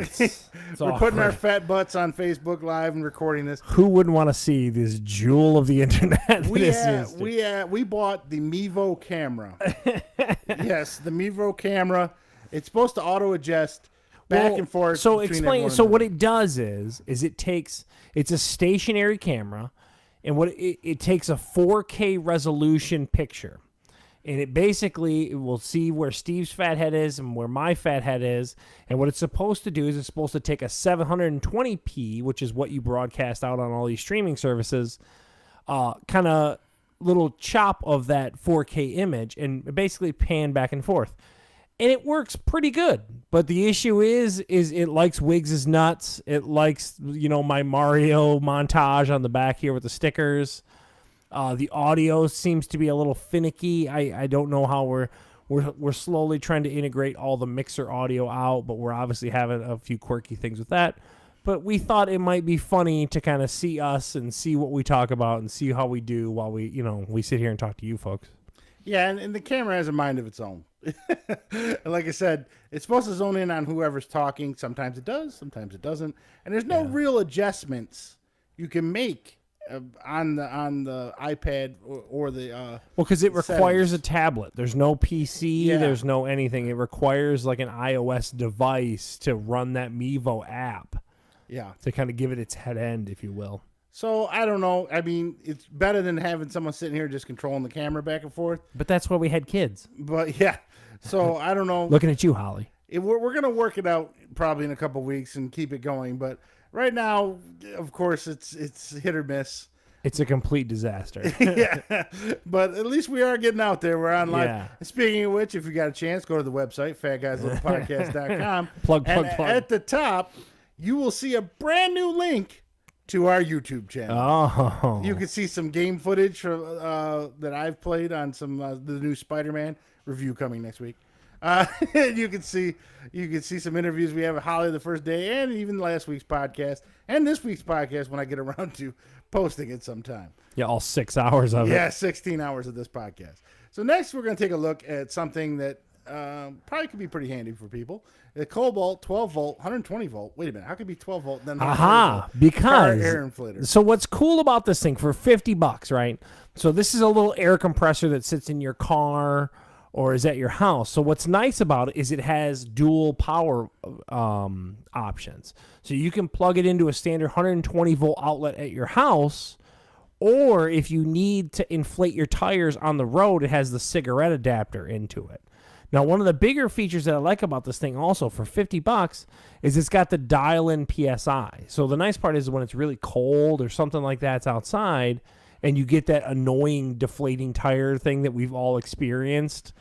S1: we're putting our fat butts on Facebook Live and recording this.
S2: Who wouldn't want to see this jewel of the internet?
S1: We bought the MEVO camera. Yes, the MEVO camera. It's supposed to auto adjust back and forth.
S2: So explain. So what it does is it's a stationary camera, and what it takes a 4K resolution picture. And it basically will see where Steve's fat head is and where my fat head is. And what it's supposed to do is it's supposed to take a 720p, which is what you broadcast out on all these streaming services, kind of little chop of that 4K image and basically pan back and forth. And it works pretty good. But the issue is it likes Wiggs' nuts. It likes, my Mario montage on the back here with the stickers. The audio seems to be a little finicky. I don't know how we're slowly trying to integrate all the mixer audio out, but we're obviously having a few quirky things with that. But we thought it might be funny to kind of see us and see what we talk about and see how we do while we sit here and talk to you folks.
S1: Yeah, and the camera has a mind of its own. Like I said, it's supposed to zone in on whoever's talking. Sometimes it does, sometimes it doesn't. And there's no real adjustments you can make on the iPad or the
S2: because it requires
S1: settings.
S2: a tablet. There's no PC.
S1: Yeah.
S2: There's no anything. It requires like an iOS device to run that MEVO app.
S1: Yeah,
S2: to kind of give it its head end, if you will.
S1: So I don't know. I mean, it's better than having someone sitting here just controlling the camera back and forth.
S2: But that's why we had kids.
S1: But yeah, so I don't know.
S2: Looking at you, Holly.
S1: We're gonna work it out probably in a couple weeks and keep it going. But right now, of course, it's hit or miss.
S2: It's a complete disaster.
S1: Yeah, but at least we are getting out there. We're on live.
S2: Yeah.
S1: Speaking of which, if you got a chance, go to the website, fatguyslivepodcast.com.
S2: plug.
S1: At the top, you will see a brand new link to our YouTube channel.
S2: Oh.
S1: You can see some game footage that I've played on some the new Spider-Man review coming next week. You can see some interviews we have with Holly the first day, and even last week's podcast, and this week's podcast when I get around to posting it sometime.
S2: Yeah, all 6 hours of it.
S1: Yeah, 16 hours of this podcast. So next, we're going to take a look at something that probably could be pretty handy for people. The Cobalt 12 volt, 120 volt. Wait a minute, how could it be 12 volt then?
S2: Because
S1: air inflator.
S2: So what's cool about this thing for $50, right? So this is a little air compressor that sits in your car or is at your house. So what's nice about it is it has dual power options. So you can plug it into a standard 120 volt outlet at your house, or if you need to inflate your tires on the road, it has the cigarette adapter into it. Now, one of the bigger features that I like about this thing also for $50 is it's got the dial-in PSI. So the nice part is when it's really cold or something like that's outside and you get that annoying deflating tire thing that we've all experienced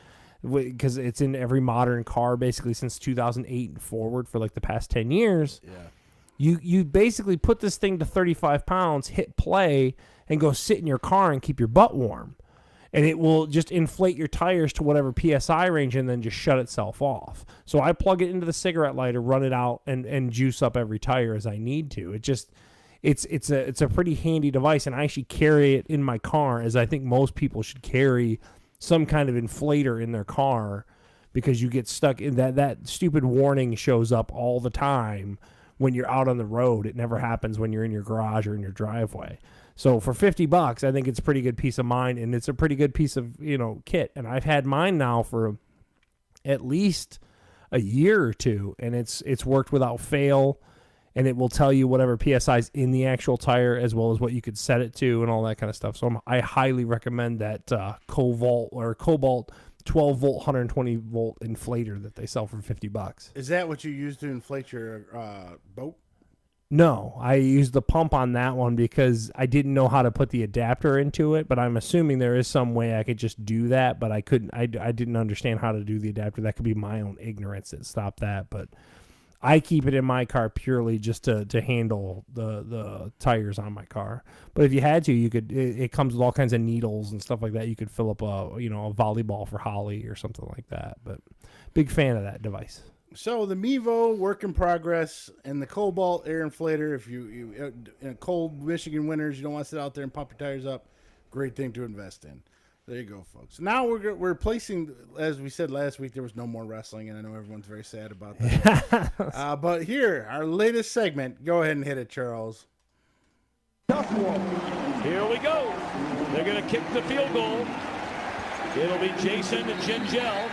S2: because it's in every modern car basically since 2008 and forward for like the past 10 years.
S1: Yeah.
S2: You basically put this thing to 35 pounds, hit play, and go sit in your car and keep your butt warm. And it will just inflate your tires to whatever PSI range and then just shut itself off. So I plug it into the cigarette lighter, run it out, and juice up every tire as I need to. It's a pretty handy device, and I actually carry it in my car, as I think most people should carry some kind of inflator in their car, because you get stuck in that stupid warning shows up all the time when you're out on the road. It never happens when you're in your garage or in your driveway. So for $50, I think it's a pretty good peace of mind, and it's a pretty good piece of, kit. And I've had mine now for at least a year or two, and it's worked without fail. And it will tell you whatever PSI is in the actual tire, as well as what you could set it to and all that kind of stuff. So I highly recommend that Cobalt 12-volt, 120-volt inflator that they sell for $50.
S1: Is that what you use to inflate your boat?
S2: No, I used the pump on that one because I didn't know how to put the adapter into it, but I'm assuming there is some way I could just do that, but I couldn't. I didn't understand how to do the adapter. That could be my own ignorance that stopped that, but I keep it in my car purely just to handle the tires on my car. But if you had to, you could. It comes with all kinds of needles and stuff like that. You could fill up a volleyball for Holly or something like that. But big fan of that device.
S1: So the MEVO work in progress and the Cobalt air inflator. If you in cold Michigan winters, you don't want to sit out there and pump your tires up. Great thing to invest in. There you go, folks. Now we're replacing, as we said last week, there was no more wrestling, and I know everyone's very sad about that. But here, our latest segment. Go ahead and hit it, Charles.
S5: Tough one. Here we go. They're going to kick the field goal. It'll be Jason Gengel.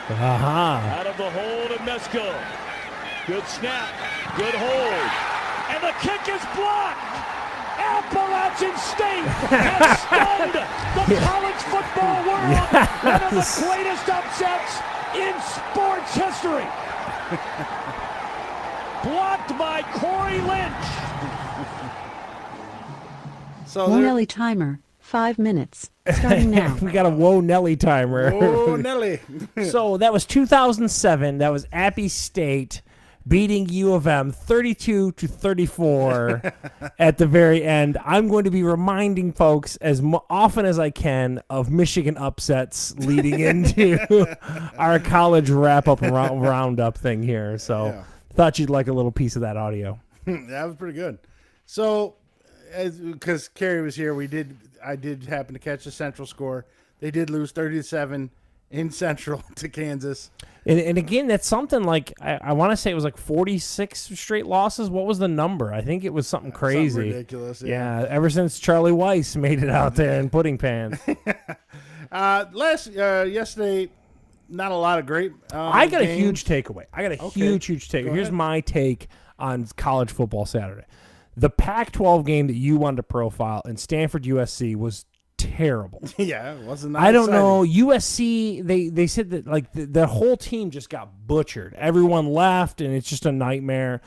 S5: Out of the hold of Mesco. Good snap. Good hold. And the kick is blocked. Appalachian State has stunned the college football world. One of the greatest upsets in sports history. Blocked by Corey Lynch.
S1: So
S6: Whoa Nelly timer, 5 minutes, starting now.
S2: We got a Whoa Nelly timer.
S1: Whoa Nelly.
S2: So that was 2007. That was Appy State beating U of M 32-34 at the very end. I'm going to be reminding folks as often as I can of Michigan upsets leading into our college wrap-up roundup thing here. So thought you'd like a little piece of that audio.
S1: That was pretty good. So, because Carrie was here, I did happen to catch the Central score. They did lose 30-7 in Central to Kansas.
S2: And again, that's something like, I want to say it was like 46 straight losses. What was the number? I think it was something crazy.
S1: Something ridiculous.
S2: Yeah, ever since Charlie Weiss made it out there in pudding pans.
S1: Yesterday, not a lot of great
S2: I got
S1: games.
S2: a huge takeaway. Huge takeaway. Here's my take on college football Saturday. The Pac-12 game that you wanted to profile in Stanford USC was terrible.
S1: Yeah, it wasn't.
S2: I don't know. USC, they said that like the whole team just got butchered. Everyone left, and it's just a nightmare.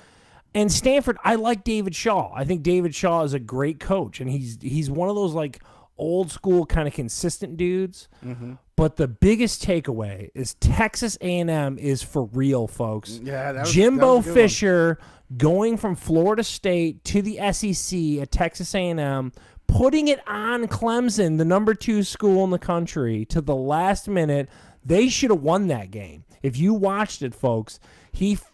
S2: And Stanford, I like David Shaw. I think David Shaw is a great coach, and he's one of those like old school kind of consistent dudes. Mm-hmm. But the biggest takeaway is Texas A&M is for real, folks.
S1: Yeah, that was,
S2: Jimbo
S1: that was a good
S2: Fisher going from Florida State to the SEC at Texas A&M, putting it on Clemson, the number 2 school in the country, to the last minute. They should have won that game. If you watched it, folks,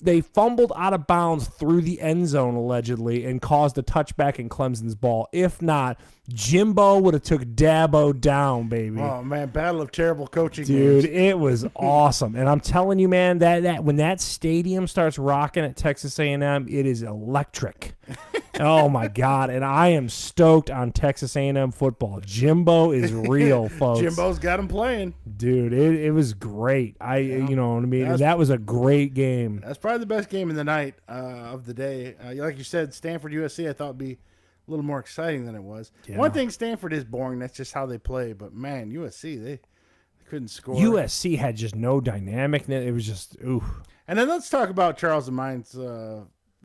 S2: they fumbled out of bounds through the end zone, allegedly, and caused a touchback in Clemson's ball. If not, Jimbo would have took Dabo down, baby.
S1: Oh, man, battle of terrible coaching
S2: Dude,
S1: games.
S2: it was awesome. And I'm telling you, man, that when that stadium starts rocking at Texas A&M, it is electric. Oh, my God. And I am stoked on Texas A&M football. Jimbo is real, folks.
S1: Jimbo's got him playing.
S2: Dude, it was great. You know what I mean? That was a great game.
S1: That's probably the best game of the night, of the day. Like you said, Stanford USC, I thought would be a little more exciting than it was. Yeah. One thing, Stanford is boring. That's just how they play. But, man, USC, they couldn't score.
S2: USC had just no dynamic. It was just, ooh.
S1: And then let's talk about Charles and mine's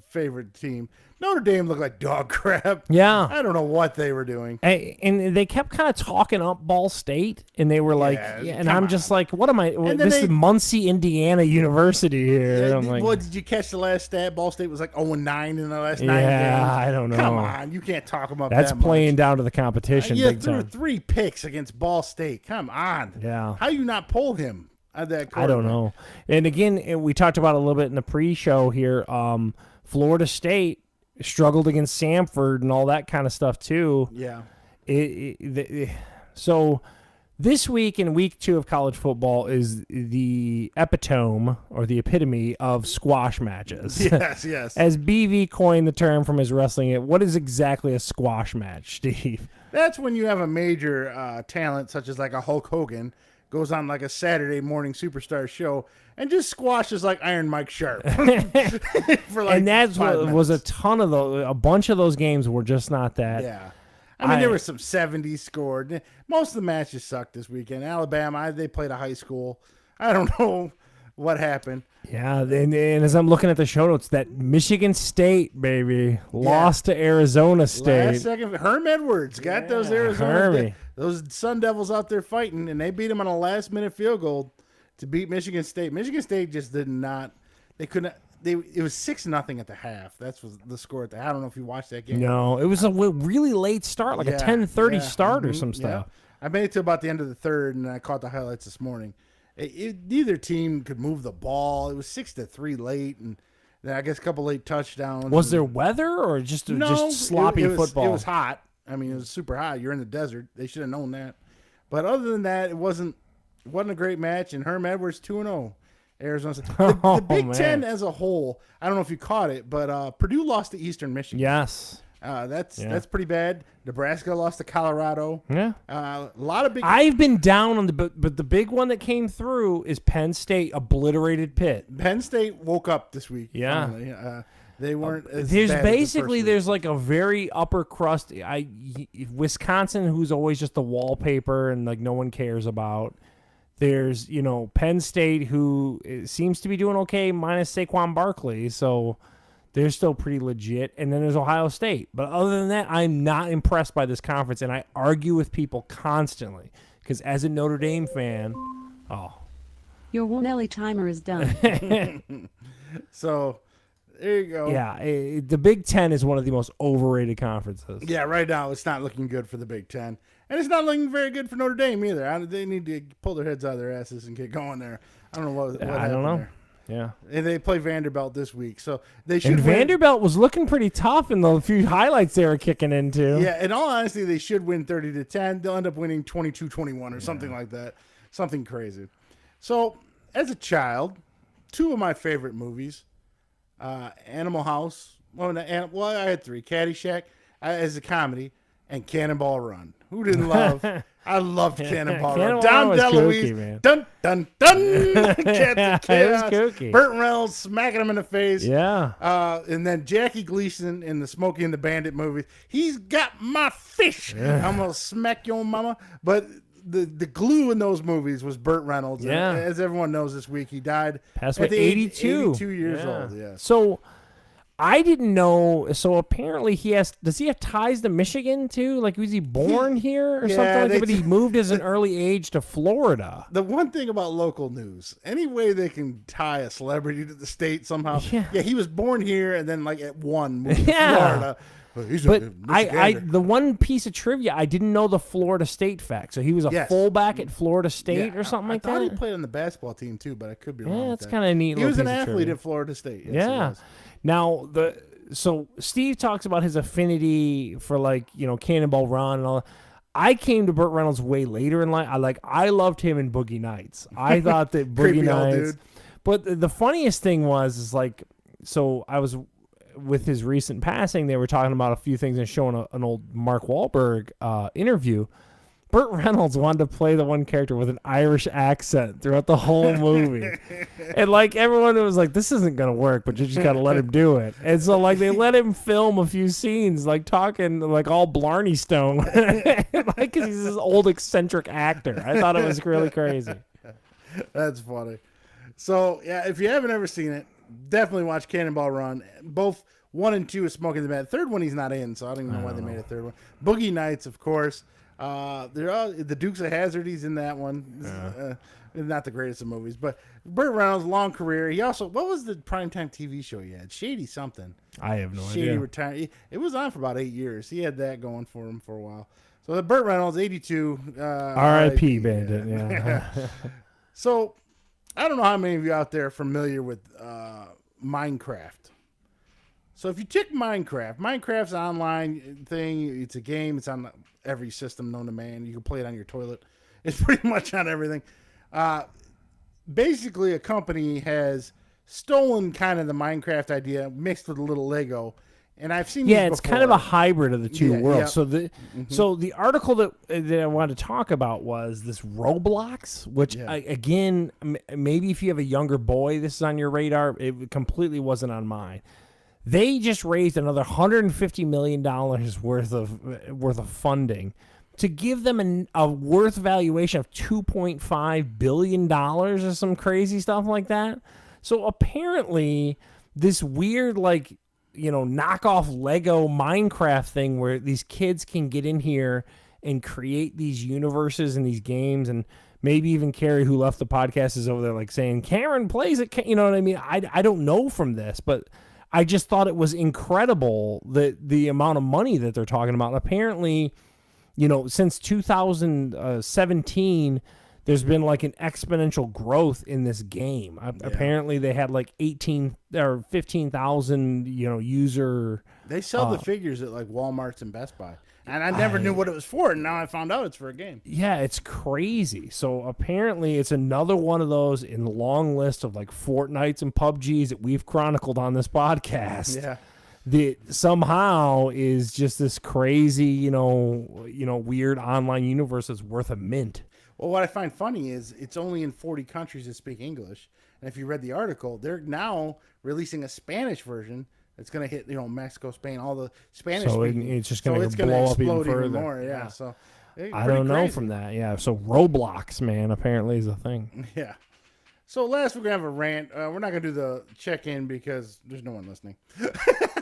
S1: favorite team. Notre Dame looked like dog crap.
S2: Yeah.
S1: I don't know what they were doing.
S2: And they kept kind of talking up Ball State, and they were like, and I'm just like, what am I? This is Muncie, Indiana University here. I'm like,
S1: what, did you catch the last stat? Ball State was like 0-9 in the last 9 games.
S2: Yeah, I don't know.
S1: Come on, you can't talk about
S2: that's
S1: that
S2: playing
S1: much.
S2: down to the competition.
S1: You
S2: big
S1: threw
S2: time.
S1: 3 picks against Ball State. Come on.
S2: Yeah.
S1: How you not pull him at that
S2: I don't know. And again, we talked about it a little bit in the pre-show here. Florida State struggled against Samford and all that kind of stuff too.
S1: Yeah.
S2: So This week in week 2 of college football is the epitome or the epitome of squash matches.
S1: Yes.
S2: As BV coined the term from his wrestling, what is exactly a squash match, Steve?
S1: That's when you have a major talent, such as like a Hulk Hogan, goes on like a Saturday morning superstar show and just squashes like Iron Mike Sharp. For like
S2: and that's
S1: 5
S2: what was a
S1: minutes.
S2: ton of those. A bunch of those games were just not that.
S1: Yeah. I mean, there were some 70s scored. Most of the matches sucked this weekend. Alabama, they played a high school. I don't know what happened.
S2: Yeah, and as I'm looking at the show notes, that Michigan State, baby, lost to Arizona State.
S1: Last second, Herm Edwards got those Arizona,
S2: Hermy.
S1: those Sun Devils out there fighting, and they beat them on a last-minute field goal to beat Michigan State. Michigan State just did not. They couldn't. It was 6-0 at the half. That's was the score at the. I don't know if you watched that game.
S2: No, it was a really late start, like a 10:30 start or some stuff.
S1: Yeah. I made it to about the end of the third, and I caught the highlights this morning. Neither team could move the ball. It was 6-3 late, and then I guess a couple late touchdowns.
S2: Was there weather or just sloppy football?
S1: It was hot. I mean, it was super hot. You're in the desert. They should have known that. But other than that, it wasn't a great match. And Herm Edwards 2-0. Arizona State. The Big Ten as a whole, I don't know if you caught it, but Purdue lost to Eastern Michigan.
S2: Yes.
S1: That's pretty bad. Nebraska lost to Colorado.
S2: Yeah.
S1: A lot of big.
S2: I've been down on but the big one that came through is Penn State obliterated Pitt.
S1: Penn State woke up this week.
S2: Yeah.
S1: Finally. They weren't. As
S2: There's
S1: bad as the
S2: basically
S1: first week.
S2: like a very upper crust. Wisconsin, who's always just the wallpaper and like no one cares about. There's Penn State, who seems to be doing okay minus Saquon Barkley, so they're still pretty legit. And then there's Ohio State. But other than that, I'm not impressed by this conference, and I argue with people constantly because as a Notre Dame fan,
S6: Your Nelly timer is done.
S1: So there you go.
S2: yeah, the Big Ten is one of the most overrated conferences.
S1: Yeah, right now it's not looking good for the Big Ten. And it's not looking very good for Notre Dame either. They need to pull their heads out of their asses and get going there. I don't know what happened
S2: I don't know.
S1: there.
S2: Yeah.
S1: And they play Vanderbilt this week, so they should
S2: And
S1: win.
S2: Vanderbilt was looking pretty tough in the few highlights they were kicking into.
S1: Yeah, in all honesty, they should win 30-10. They'll end up winning 22-21 or something like that. Something crazy. So, as a child, 2 of my favorite movies, Animal House. Well, I had 3. Caddyshack as a comedy, and Cannonball Run. Who didn't love? I loved Cannonball Run.
S2: Cannonball
S1: Don
S2: was
S1: DeLuise.
S2: kooky, man.
S1: Dun, dun, dun. Cats
S2: It was
S1: Chaos.
S2: kooky.
S1: Burt Reynolds smacking him in the face.
S2: Yeah.
S1: And then Jackie Gleason in the Smokey and the Bandit movies. He's got my fish. I'm going to smack your mama. But the glue in those movies was Burt Reynolds.
S2: Yeah.
S1: And as everyone knows this week, he died
S2: Passed
S1: at
S2: away
S1: the age
S2: 82.
S1: 82 years old. Yeah.
S2: So I didn't know. So apparently does he have ties to Michigan too? Like, was he born here or
S1: Yeah,
S2: something like
S1: they-
S2: that? But he moved as an early age to Florida.
S1: The one thing about local news, any way they can tie a celebrity to the state somehow.
S2: Yeah.
S1: He was born here and then like at 1 moved to
S2: Yeah.
S1: Florida. He's
S2: But
S1: a
S2: I
S1: Michigander.
S2: the one piece of trivia, I didn't know the Florida State fact. So he was a
S1: Yes.
S2: fullback at Florida State
S1: Yeah,
S2: or something like
S1: I thought
S2: that.
S1: he played on the basketball team too, but I could be wrong.
S2: Yeah,
S1: with
S2: that's
S1: that.
S2: kind of a neat.
S1: He was
S2: little
S1: an
S2: piece of
S1: athlete
S2: trivia.
S1: at Florida State. Yes, he
S2: Yeah.
S1: was.
S2: Now so Steve talks about his affinity for Cannonball Run and all. I came to Burt Reynolds way later in life. I loved him in Boogie Nights. I thought that Boogie
S1: Creepy old
S2: Nights.
S1: dude.
S2: But the funniest thing was so I was with his recent passing. They were talking about a few things and showing an old Mark Wahlberg interview. Burt Reynolds wanted to play the one character with an Irish accent throughout the whole movie. And everyone was like, this isn't going to work, but you just got to let him do it. And so they let him film a few scenes, talking all Blarney Stone. Because he's this old eccentric actor. I thought it was really crazy.
S1: That's funny. So, yeah, if you haven't ever seen it, definitely watch Cannonball Run. Both 1 and 2 is Smoking the Bandit. Third one he's not in, so I don't even know why they made a third one. Boogie Nights, of course. They're all the Dukes of Hazzard. He's in that one. Not the greatest of movies, but Burt Reynolds, long career. He also, what was the primetime TV show he had? Shady something.
S2: I have no
S1: Shady
S2: idea.
S1: Retirement. It was on for about 8 years. He had that going for him for a while. So the Burt Reynolds, 82.
S2: R.I.P. Bandit. Yeah.
S1: So I don't know how many of you out there are familiar with Minecraft. So if you check Minecraft's an online thing. It's a game. It's on every system known to man. You can play it on your toilet. It's pretty much on everything. Basically, a company has stolen kind of the Minecraft idea, mixed with a little Lego. And I've seen these
S2: it's
S1: before.
S2: kind of a hybrid of the two worlds.
S1: Yeah.
S2: So the article that I wanted to talk about was this Roblox, which again, maybe if you have a younger boy, this is on your radar. It completely wasn't on mine. They just raised another $150 million worth of funding to give them a worth valuation of $2.5 billion or some crazy stuff like that. So apparently, this weird knockoff Lego Minecraft thing where these kids can get in here and create these universes and these games, and maybe even Carrie, who left the podcast, is over there saying, Cameron plays it. You know what I mean? I don't know from this, but I just thought it was incredible that the amount of money that they're talking about. And apparently, since 2017, there's been an exponential growth in this game. Apparently, they had 18 or 15,000, user.
S1: They sell the figures at Walmart's and Best Buy, and I never knew what it was for. And now I found out it's for a game. Yeah,
S2: it's crazy. So apparently, it's another one of those in the long list of Fortnites and PUBGs that we've chronicled on this podcast.
S1: Yeah.
S2: That somehow is just this crazy, weird online universe that's worth a mint.
S1: Well, what I find funny is it's only in 40 countries that speak English. And if you read the article, they're now releasing a Spanish version that's going to hit, Mexico, Spain, all the Spanish.
S2: So it's just going to blow up even further.
S1: More, yeah. So
S2: I don't know from that. Yeah. So Roblox, man, apparently is a thing.
S1: Yeah. So last we're going to have a rant. We're not going to do the check-in because there's no one listening.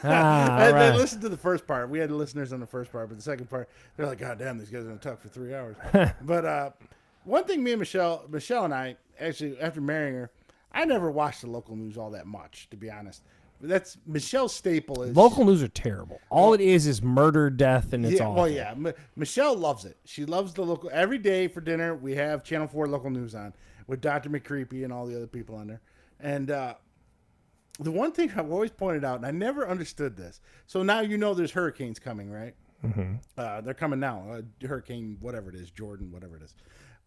S1: They listened to the first part. We had listeners on the first part, but the second part, they're like, God damn, these guys are going to talk for 3 hours. But one thing me and Michelle and I, actually, after marrying her, I never watched the local news all that much, to be honest. That's Michelle's staple. Is
S2: local news are terrible. All it is murder, death, and it's awful.
S1: Well, yeah. Michelle loves it. She loves the local. Every day for dinner, we have Channel 4 local news on with Dr. McCreepy and all the other people on there. And the one thing I've always pointed out, and I never understood this. So now there's hurricanes coming, right? Mm-hmm. They're coming now. Hurricane, whatever it is, Jordan, whatever it is.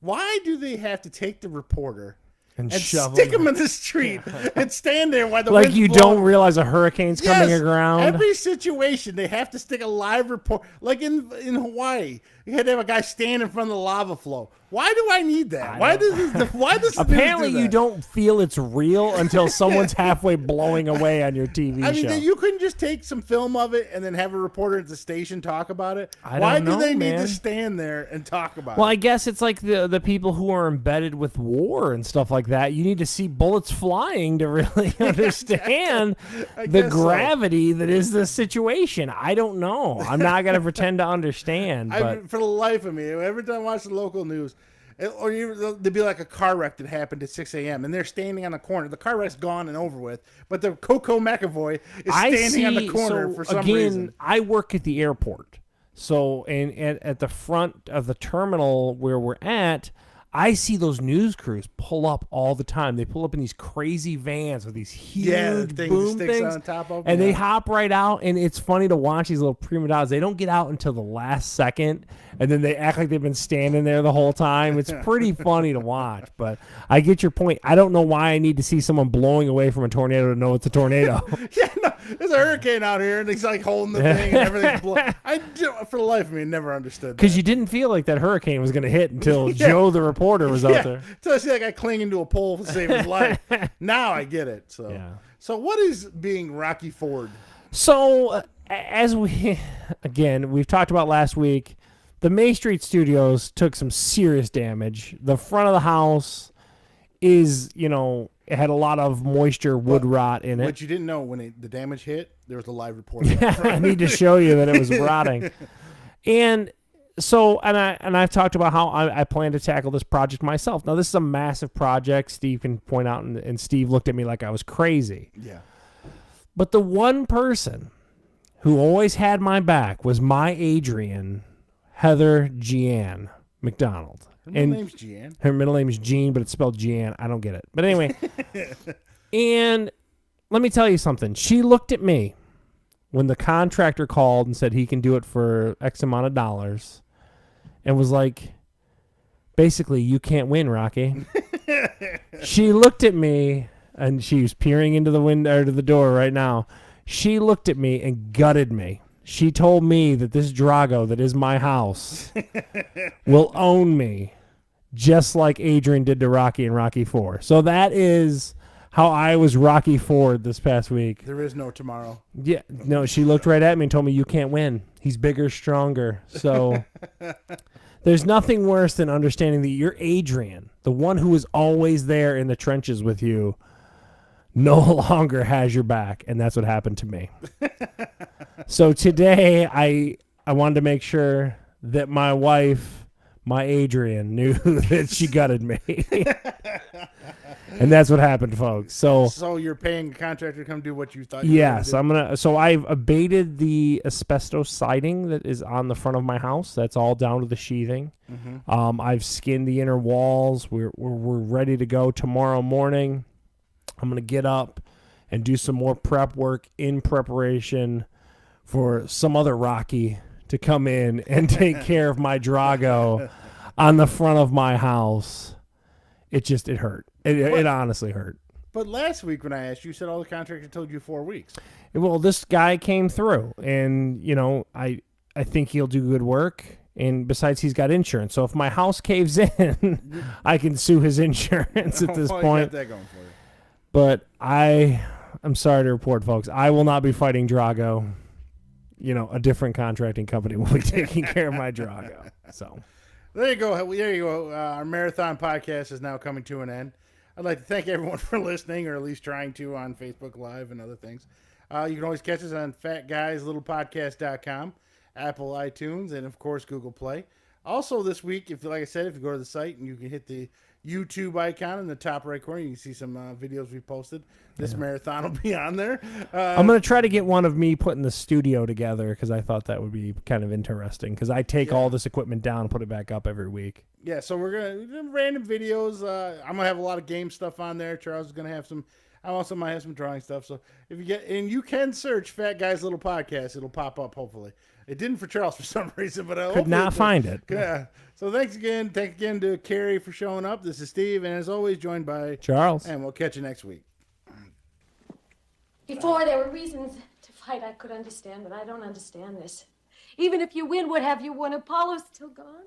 S1: Why do they have to take the reporter and stick him in the street and stand there while the wind's blowing?
S2: Don't realize a hurricane's coming around?
S1: Every situation, they have to stick a live report. Like in Hawaii, you had to have a guy stand in front of the lava flow. Why do I need that? Why does
S2: apparently
S1: do
S2: you don't feel it's real until someone's halfway blowing away on your TV show.
S1: I mean, you couldn't just take some film of it and then have a reporter at the station talk about it.
S2: Why
S1: do they need to stand there and talk about it?
S2: Well, I guess it's like the people who are embedded with war and stuff like that. You need to see bullets flying to really understand the gravity that is the situation. I don't know. I'm not going to pretend to understand. But
S1: for the life of me, every time I watch the local news, or there'd be like a car wreck that happened at 6 a.m. and they're standing on the corner. The car wreck's gone and over with, but the Coco McAvoy is standing on the corner for some reason.
S2: I work at the airport, so at the front of the terminal where we're at, I see those news crews pull up all the time. They pull up in these crazy vans with these huge boom things,
S1: on top of them,
S2: and they hop right out. And it's funny to watch these little prima donnas. They don't get out until the last second, and then they act like they've been standing there the whole time. It's pretty funny to watch. But I get your point. I don't know why I need to see someone blowing away from a tornado to know it's a tornado.
S1: There's a hurricane out here, and he's like holding the thing, and everything's blowing. For the life of me, never understood that.
S2: Because you didn't feel like that hurricane was going to hit until Joe the reporter was out there.
S1: So I see that guy clinging to a pole to save his life. Now I get it. So what is being Rocky Ford?
S2: So as we've talked about last week, the May Street Studios took some serious damage. The front of the house is, it had a lot of moisture, wood rot in it.
S1: What you didn't know, when the damage hit, there was a live report.
S2: I need to show you that it was rotting. And so, and I've talked about how I plan to tackle this project myself. Now, this is a massive project. Steve can point out, and Steve looked at me like I was crazy.
S1: Yeah.
S2: But the one person who always had my back was my Adrian, Heather Jeanne McDonald.
S1: Her middle name's Jeanne.
S2: Her middle name is Jean, but it's spelled Jeanne. I don't get it. But anyway, and let me tell you something. She looked at me when the contractor called and said he can do it for X amount of dollars, and was like, basically, you can't win, Rocky. She looked at me, and she's peering into the window, or to the door right now. She looked at me and gutted me. She told me that this Drago that is my house will own me, just like Adrian did to Rocky in Rocky 4. So that is how I was Rocky Ford this past week.
S1: There is no tomorrow.
S2: Yeah, no, she looked right at me and told me, you can't win. He's bigger, stronger. So there's nothing worse than understanding that you're Adrian, the one who is always there in the trenches with you, no longer has your back. And that's what happened to me. So today I wanted to make sure that my wife, my Adrian, knew that she gutted me. And that's what happened, folks. So
S1: you're paying a contractor to come do what you thought you
S2: yes,
S1: were going to do?
S2: so I've abated the asbestos siding that is on the front of my house. That's all down to the sheathing. Mm-hmm. I've skinned the inner walls. We're ready to go tomorrow morning. I'm going to get up and do some more prep work in preparation for some other Rocky to come in and take care of my Drago on the front of my house. It hurt. It honestly hurt.
S1: But last week when I asked you, said all the contractor told you 4 weeks.
S2: Well, this guy came through, and I think he'll do good work. And besides, he's got insurance. So if my house caves in, I can sue his insurance at this point.
S1: You got that going for you.
S2: But I'm sorry to report, folks, I will not be fighting Drago. A different contracting company will be taking care of my Drago. So
S1: there you go. There you go. Our marathon podcast is now coming to an end. I'd like to thank everyone for listening, or at least trying to, on Facebook Live and other things. You can always catch us on fatguyslittlepodcast.com, Apple iTunes, and, of course, Google Play. Also this week, if you go to the site and you can hit the YouTube icon in the top right corner, you can see some videos we posted. This marathon will be on there.
S2: I'm going to try to get one of me putting the studio together, because I thought that would be kind of interesting, because I take all this equipment down and put it back up every week.
S1: Yeah, so we're going to do random videos. I'm going to have a lot of game stuff on there. Charles is going to have some. I also might have some drawing stuff. So if you can search Fat Guys Little Podcast, it'll pop up, hopefully. It didn't for Charles for some reason, but I
S2: could not find it.
S1: Yeah. So thanks again. Thanks again to Carrie for showing up. This is Steve, and as always, joined by
S2: Charles.
S1: And we'll catch you next week.
S7: Before there were reasons to fight, I could understand, but I don't understand this. Even if you win, what have you won? Apollo's still gone.